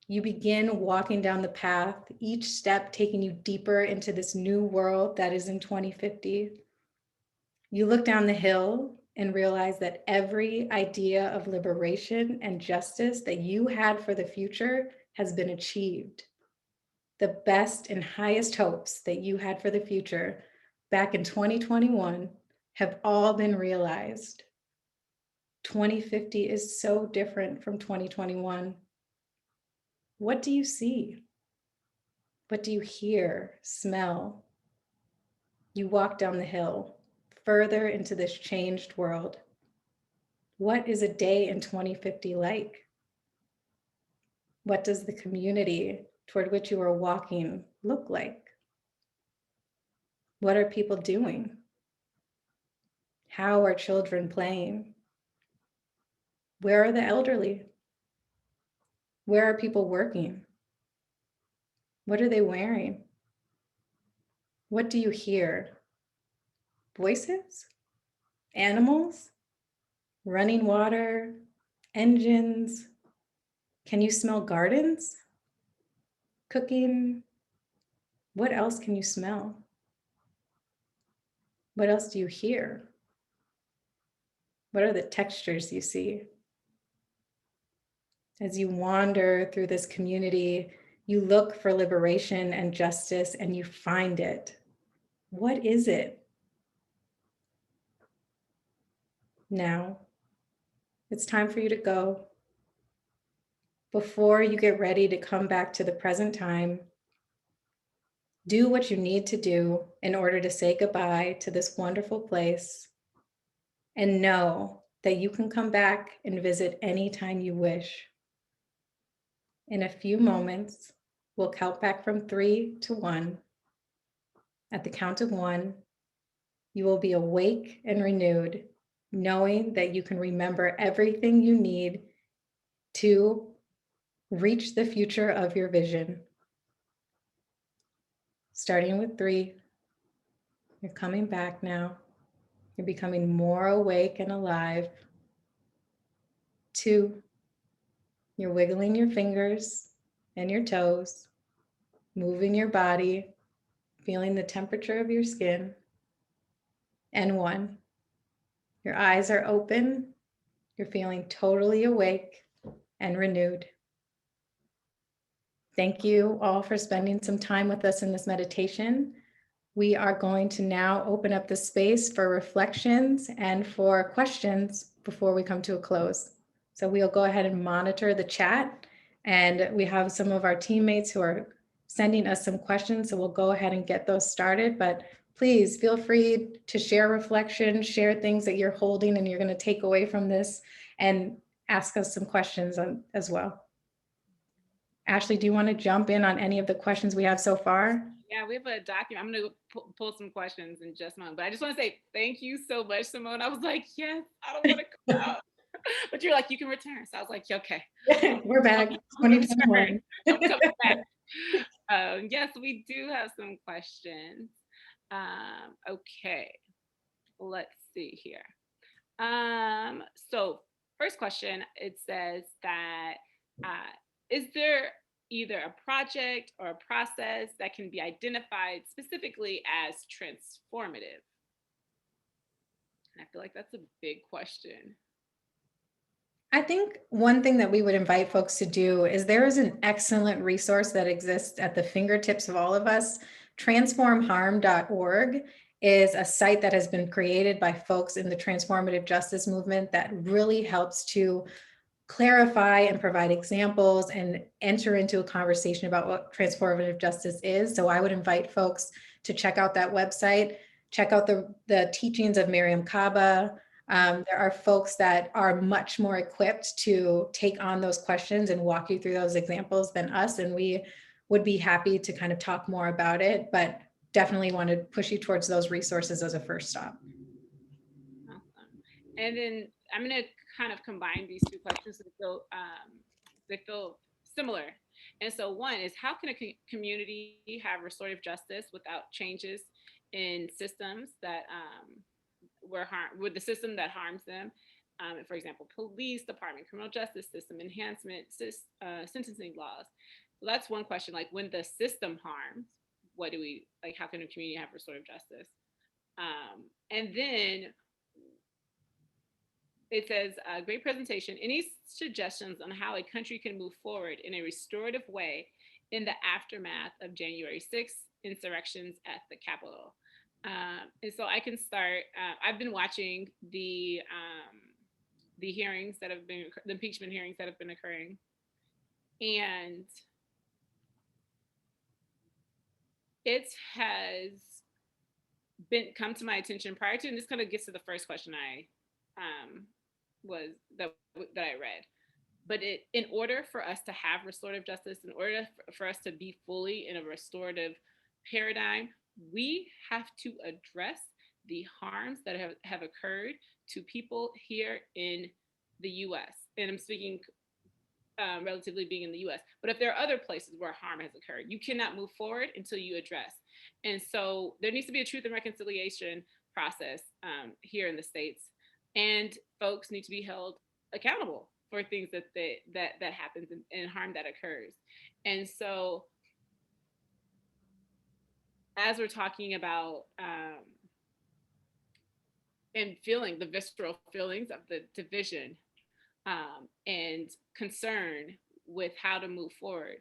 You begin walking down the path, each step taking you deeper into this new world that is in 2050. You look down the hill and realize that every idea of liberation and justice that you had for the future has been achieved. The best and highest hopes that you had for the future back in 2021 have all been realized. 2050 is so different from 2021. What do you see? What do you hear, smell? You walk down the hill, further into this changed world. What is a day in 2050 like? What does the community toward which you are walking look like? What are people doing? How are children playing? Where are the elderly? Where are people working? What are they wearing? What do you hear? Voices? Animals? Running water? Engines? Can you smell gardens? Cooking? What else can you smell? What else do you hear? What are the textures you see? As you wander through this community, you look for liberation and justice and you find it. What is it? Now, it's time for you to go. Before you get ready to come back to the present time, do what you need to do in order to say goodbye to this wonderful place, and know that you can come back and visit anytime you wish. In a few moments, we'll count back from 3 to 1. At the count of 1, you will be awake and renewed, knowing that you can remember everything you need to reach the future of your vision. Starting with 3, you're coming back now. You're becoming more awake and alive. 2, you're wiggling your fingers and your toes, moving your body, feeling the temperature of your skin. And 1, your eyes are open. You're feeling totally awake and renewed. Thank you all for spending some time with us in this meditation. We are going to now open up the space for reflections and for questions before we come to a close. So we'll go ahead and monitor the chat, and we have some of our teammates who are sending us some questions, so we'll go ahead and get those started. But please feel free to share reflections, share things that you're holding and you're going to take away from this, and ask us some questions as well. Ashlee, do you want to jump in on any of the questions we have so far? Yeah, we have a document. I'm going to pull some questions in just a moment, but I just want to say thank you so much, Cymone. I was like, yes, I don't want to go out. But you're like, you can return. So I was like, okay. We're back. 2021. I'm coming back. Yes, we do have some questions. Okay, let's see here. So first question, it says that, is there either a project or a process that can be identified specifically as transformative? And I feel like that's a big question. I think one thing that we would invite folks to do is there is an excellent resource that exists at the fingertips of all of us. Transformharm.org is a site that has been created by folks in the transformative justice movement that really helps to clarify and provide examples and enter into a conversation about what transformative justice is. So I would invite folks to check out that website, check out the teachings of Miriam Kaba. There are folks that are much more equipped to take on those questions and walk you through those examples than us. And we would be happy to kind of talk more about it, but definitely want to push you towards those resources as a first stop. Awesome. And then I'm going to kind of combine these two questions that they feel similar. And so one is, how can a community have restorative justice without changes in systems that with the system that harms them? For example, police department, criminal justice system, enhancement, sentencing laws. So that's one question. Like when the system harms, what do we like? How can a community have restorative justice? And then it says, great presentation. Any suggestions on how a country can move forward in a restorative way in the aftermath of January 6th insurrections at the Capitol? And so I can start. I've been watching the hearings that have been, the impeachment hearings that have been occurring. And it has been come to my attention prior to, and this kind of gets to the first question I was that I read. But in order for us to have restorative justice, in order for us to be fully in a restorative paradigm, we have to address the harms that have occurred to people here in the U.S. And I'm speaking relatively being in the U.S. But if there are other places where harm has occurred, you cannot move forward until you address. And so there needs to be a truth and reconciliation process here in the States, and folks need to be held accountable for things that happens and harm that occurs. And so as we're talking about and feeling the visceral feelings of the division and concern with how to move forward,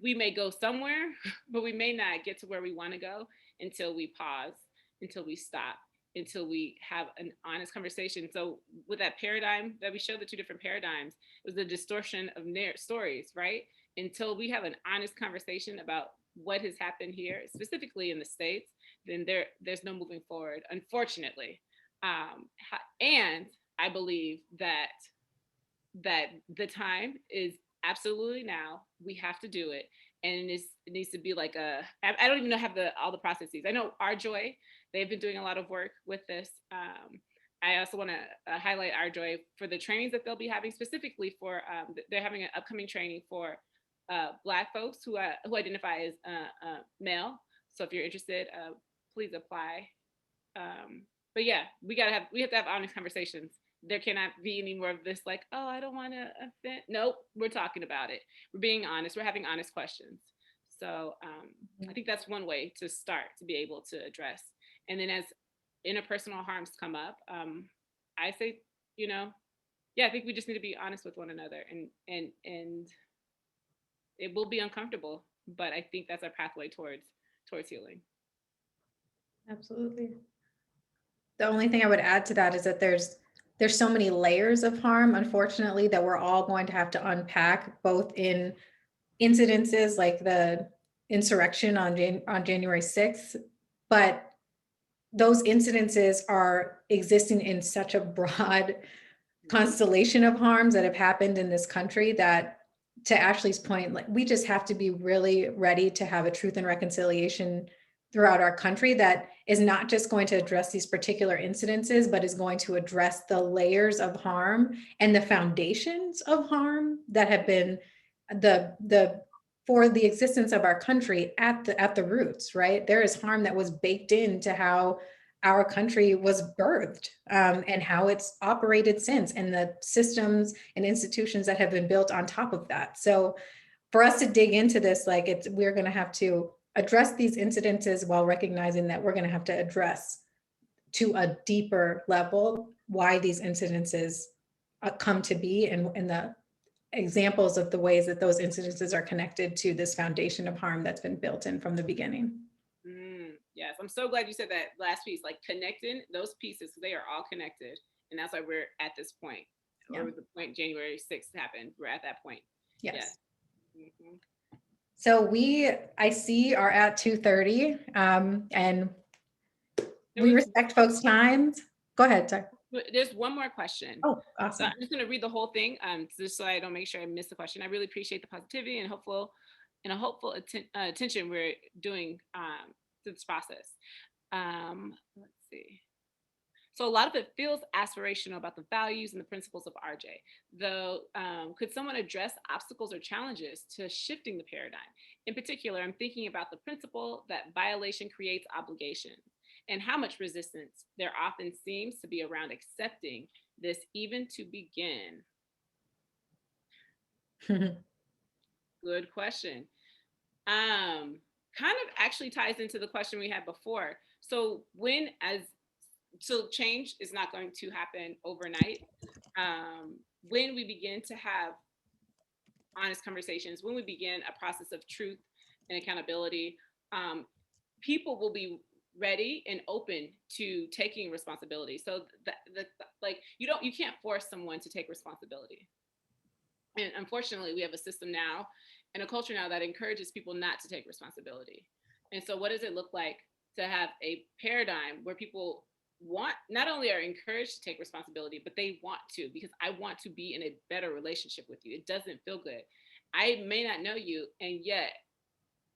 we may go somewhere, but we may not get to where we want to go until we pause, until we stop, until we have an honest conversation. So with that paradigm that we showed, the two different paradigms, it was the distortion of stories, right? Until we have an honest conversation about what has happened here, specifically in the States, then there's no moving forward, unfortunately. And I believe that the time is absolutely now. We have to do it. And it needs to be like I don't even know have all the processes. I know RJoy, they've been doing a lot of work with this. I also want to highlight RJoy for the trainings that they'll be having, specifically for they're having an upcoming training for Black folks who identify as male. So if you're interested, please apply. But yeah, we have to have honest conversations. There cannot be any more of this like, oh, I don't want to offend. Nope, we're talking about it. We're being honest. We're having honest questions. So I think that's one way to start to be able to address. And then as interpersonal harms come up, I say, yeah, I think we just need to be honest with one another, and it will be uncomfortable, but I think that's our pathway towards healing. Absolutely. The only thing I would add to that is that there's so many layers of harm, unfortunately, that we're all going to have to unpack, both in incidences like the insurrection on January 6th, but those incidences are existing in such a broad constellation of harms that have happened in this country that, to Ashlee's point, like we just have to be really ready to have a truth and reconciliation throughout our country that is not just going to address these particular incidences, but is going to address the layers of harm and the foundations of harm that have been for the existence of our country at the roots, right? There is harm that was baked into how our country was birthed, and how it's operated since, and the systems and institutions that have been built on top of that. So for us to dig into this, like we're going to have to address these incidences while recognizing that we're going to have to address to a deeper level why these incidences come to be, and the examples of the ways that those incidences are connected to this foundation of harm that's been built in from the beginning. Yes, I'm so glad you said that last piece, like connecting those pieces, they are all connected. And that's why we're at this point, or the point January 6th happened, we're at that point. Yes. Mm-hmm. So I see are at 2:30, and we respect folks' times. Go ahead, sorry. There's one more question. Oh, awesome. So I'm just going to read the whole thing, just so I don't make sure I miss the question. I really appreciate the positivity and a hopeful attention we're doing to this process. Let's see. So a lot of it feels aspirational about the values and the principles of RJ. Though, could someone address obstacles or challenges to shifting the paradigm? In particular, I'm thinking about the principle that violation creates obligation, and how much resistance there often seems to be around accepting this even to begin? Good question. Kind of actually ties into the question we had before. So change is not going to happen overnight. When we begin to have honest conversations, when we begin a process of truth and accountability, people will be ready and open to taking responsibility. So you can't force someone to take responsibility. And unfortunately, we have a system now and a culture now that encourages people not to take responsibility. And so what does it look like to have a paradigm where people not only are encouraged to take responsibility, but they want to, because I want to be in a better relationship with you. It doesn't feel good. I may not know you, and yet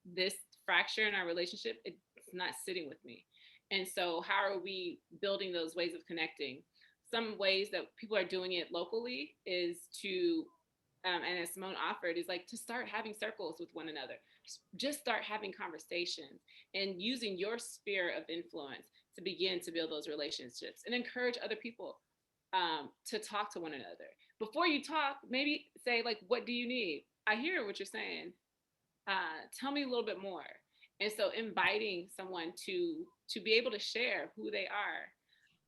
this fracture in our relationship, it's not sitting with me. And so how are we building those ways of connecting? Some ways that people are doing it locally is to and as Cymone offered, is like to start having circles with one another. Just start having conversations and using your sphere of influence to begin to build those relationships and encourage other people to talk to one another. Before you talk, maybe say, like, what do you need? I hear what you're saying. Tell me a little bit more. And so inviting someone to be able to share who they are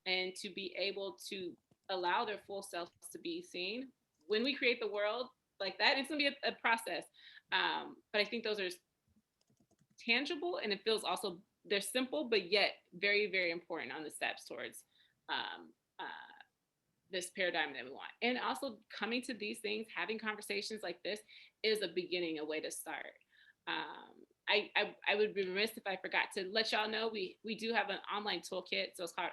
and to be able to allow their full selves to be seen. When we create the world like that, it's going to be a process. But I think those are tangible, and it feels also, they're simple, but yet very, very important on the steps towards this paradigm that we want. And also coming to these things, having conversations like this is a beginning, a way to start. I would be remiss if I forgot to let y'all know we do have an online toolkit. So it's called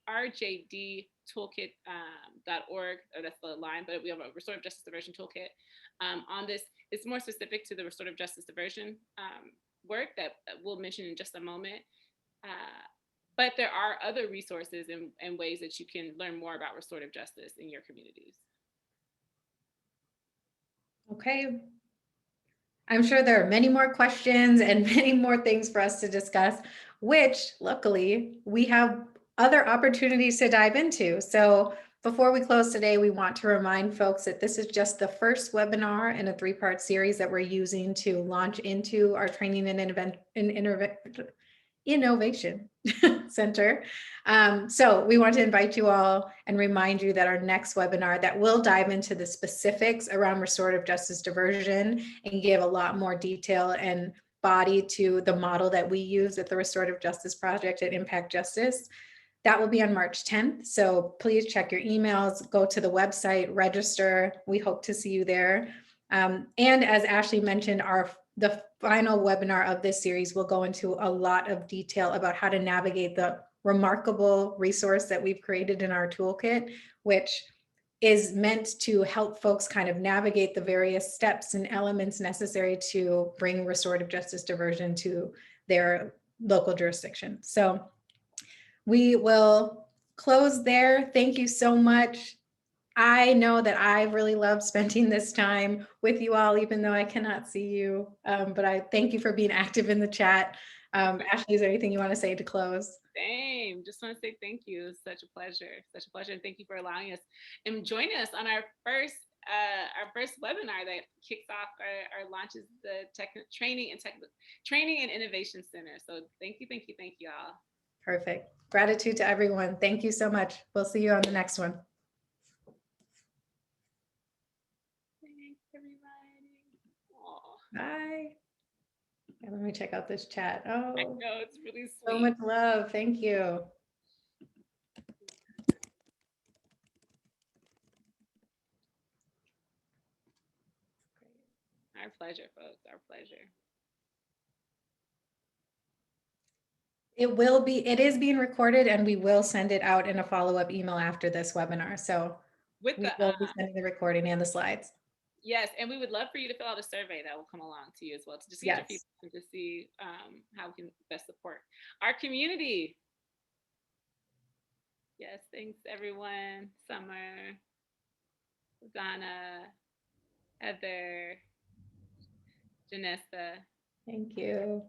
rjdtoolkit.org, or that's the line, but we have a Restorative Justice Diversion toolkit. On this, it's more specific to the Restorative Justice Diversion work that we'll mention in just a moment. But there are other resources and ways that you can learn more about restorative justice in your communities. Okay. I'm sure there are many more questions and many more things for us to discuss, which luckily we have other opportunities to dive into. So before we close today, we want to remind folks that this is just the first webinar in a 3-part series that we're using to launch into our training and innovation center. So we want to invite you all and remind you that our next webinar that will dive into the specifics around restorative justice diversion and give a lot more detail and body to the model that we use at the Restorative Justice Project at Impact Justice. That will be on March 10th. So please check your emails, go to the website, register. We hope to see you there. And as Ashlee mentioned, the final webinar of this series will go into a lot of detail about how to navigate the remarkable resource that we've created in our toolkit, which is meant to help folks kind of navigate the various steps and elements necessary to bring restorative justice diversion to their local jurisdiction. So we will close there. Thank you so much. I know that I really love spending this time with you all, even though I cannot see you. But I thank you for being active in the chat. Ashlee, is there anything you want to say to close? Same. Just want to say thank you. It's such a pleasure. Such a pleasure. And thank you for allowing us and joining us on our first webinar that kicks off our launches the training and innovation center. So thank you all. Perfect. Gratitude to everyone. Thank you so much. We'll see you on the next one. Thanks, everybody. Aww. Bye. Yeah, let me check out this chat. Oh, I know, it's really sweet. So much love. Thank you. Our pleasure, folks. Our pleasure. It is being recorded, and we will send it out in a follow-up email after this webinar. So we will be sending the recording and the slides. Yes, and we would love for you to fill out a survey that will come along to you as well, to just get your feedback and to see how we can best support our community. Yes, thanks everyone. Summer, Donna, Heather, Janessa. Thank you.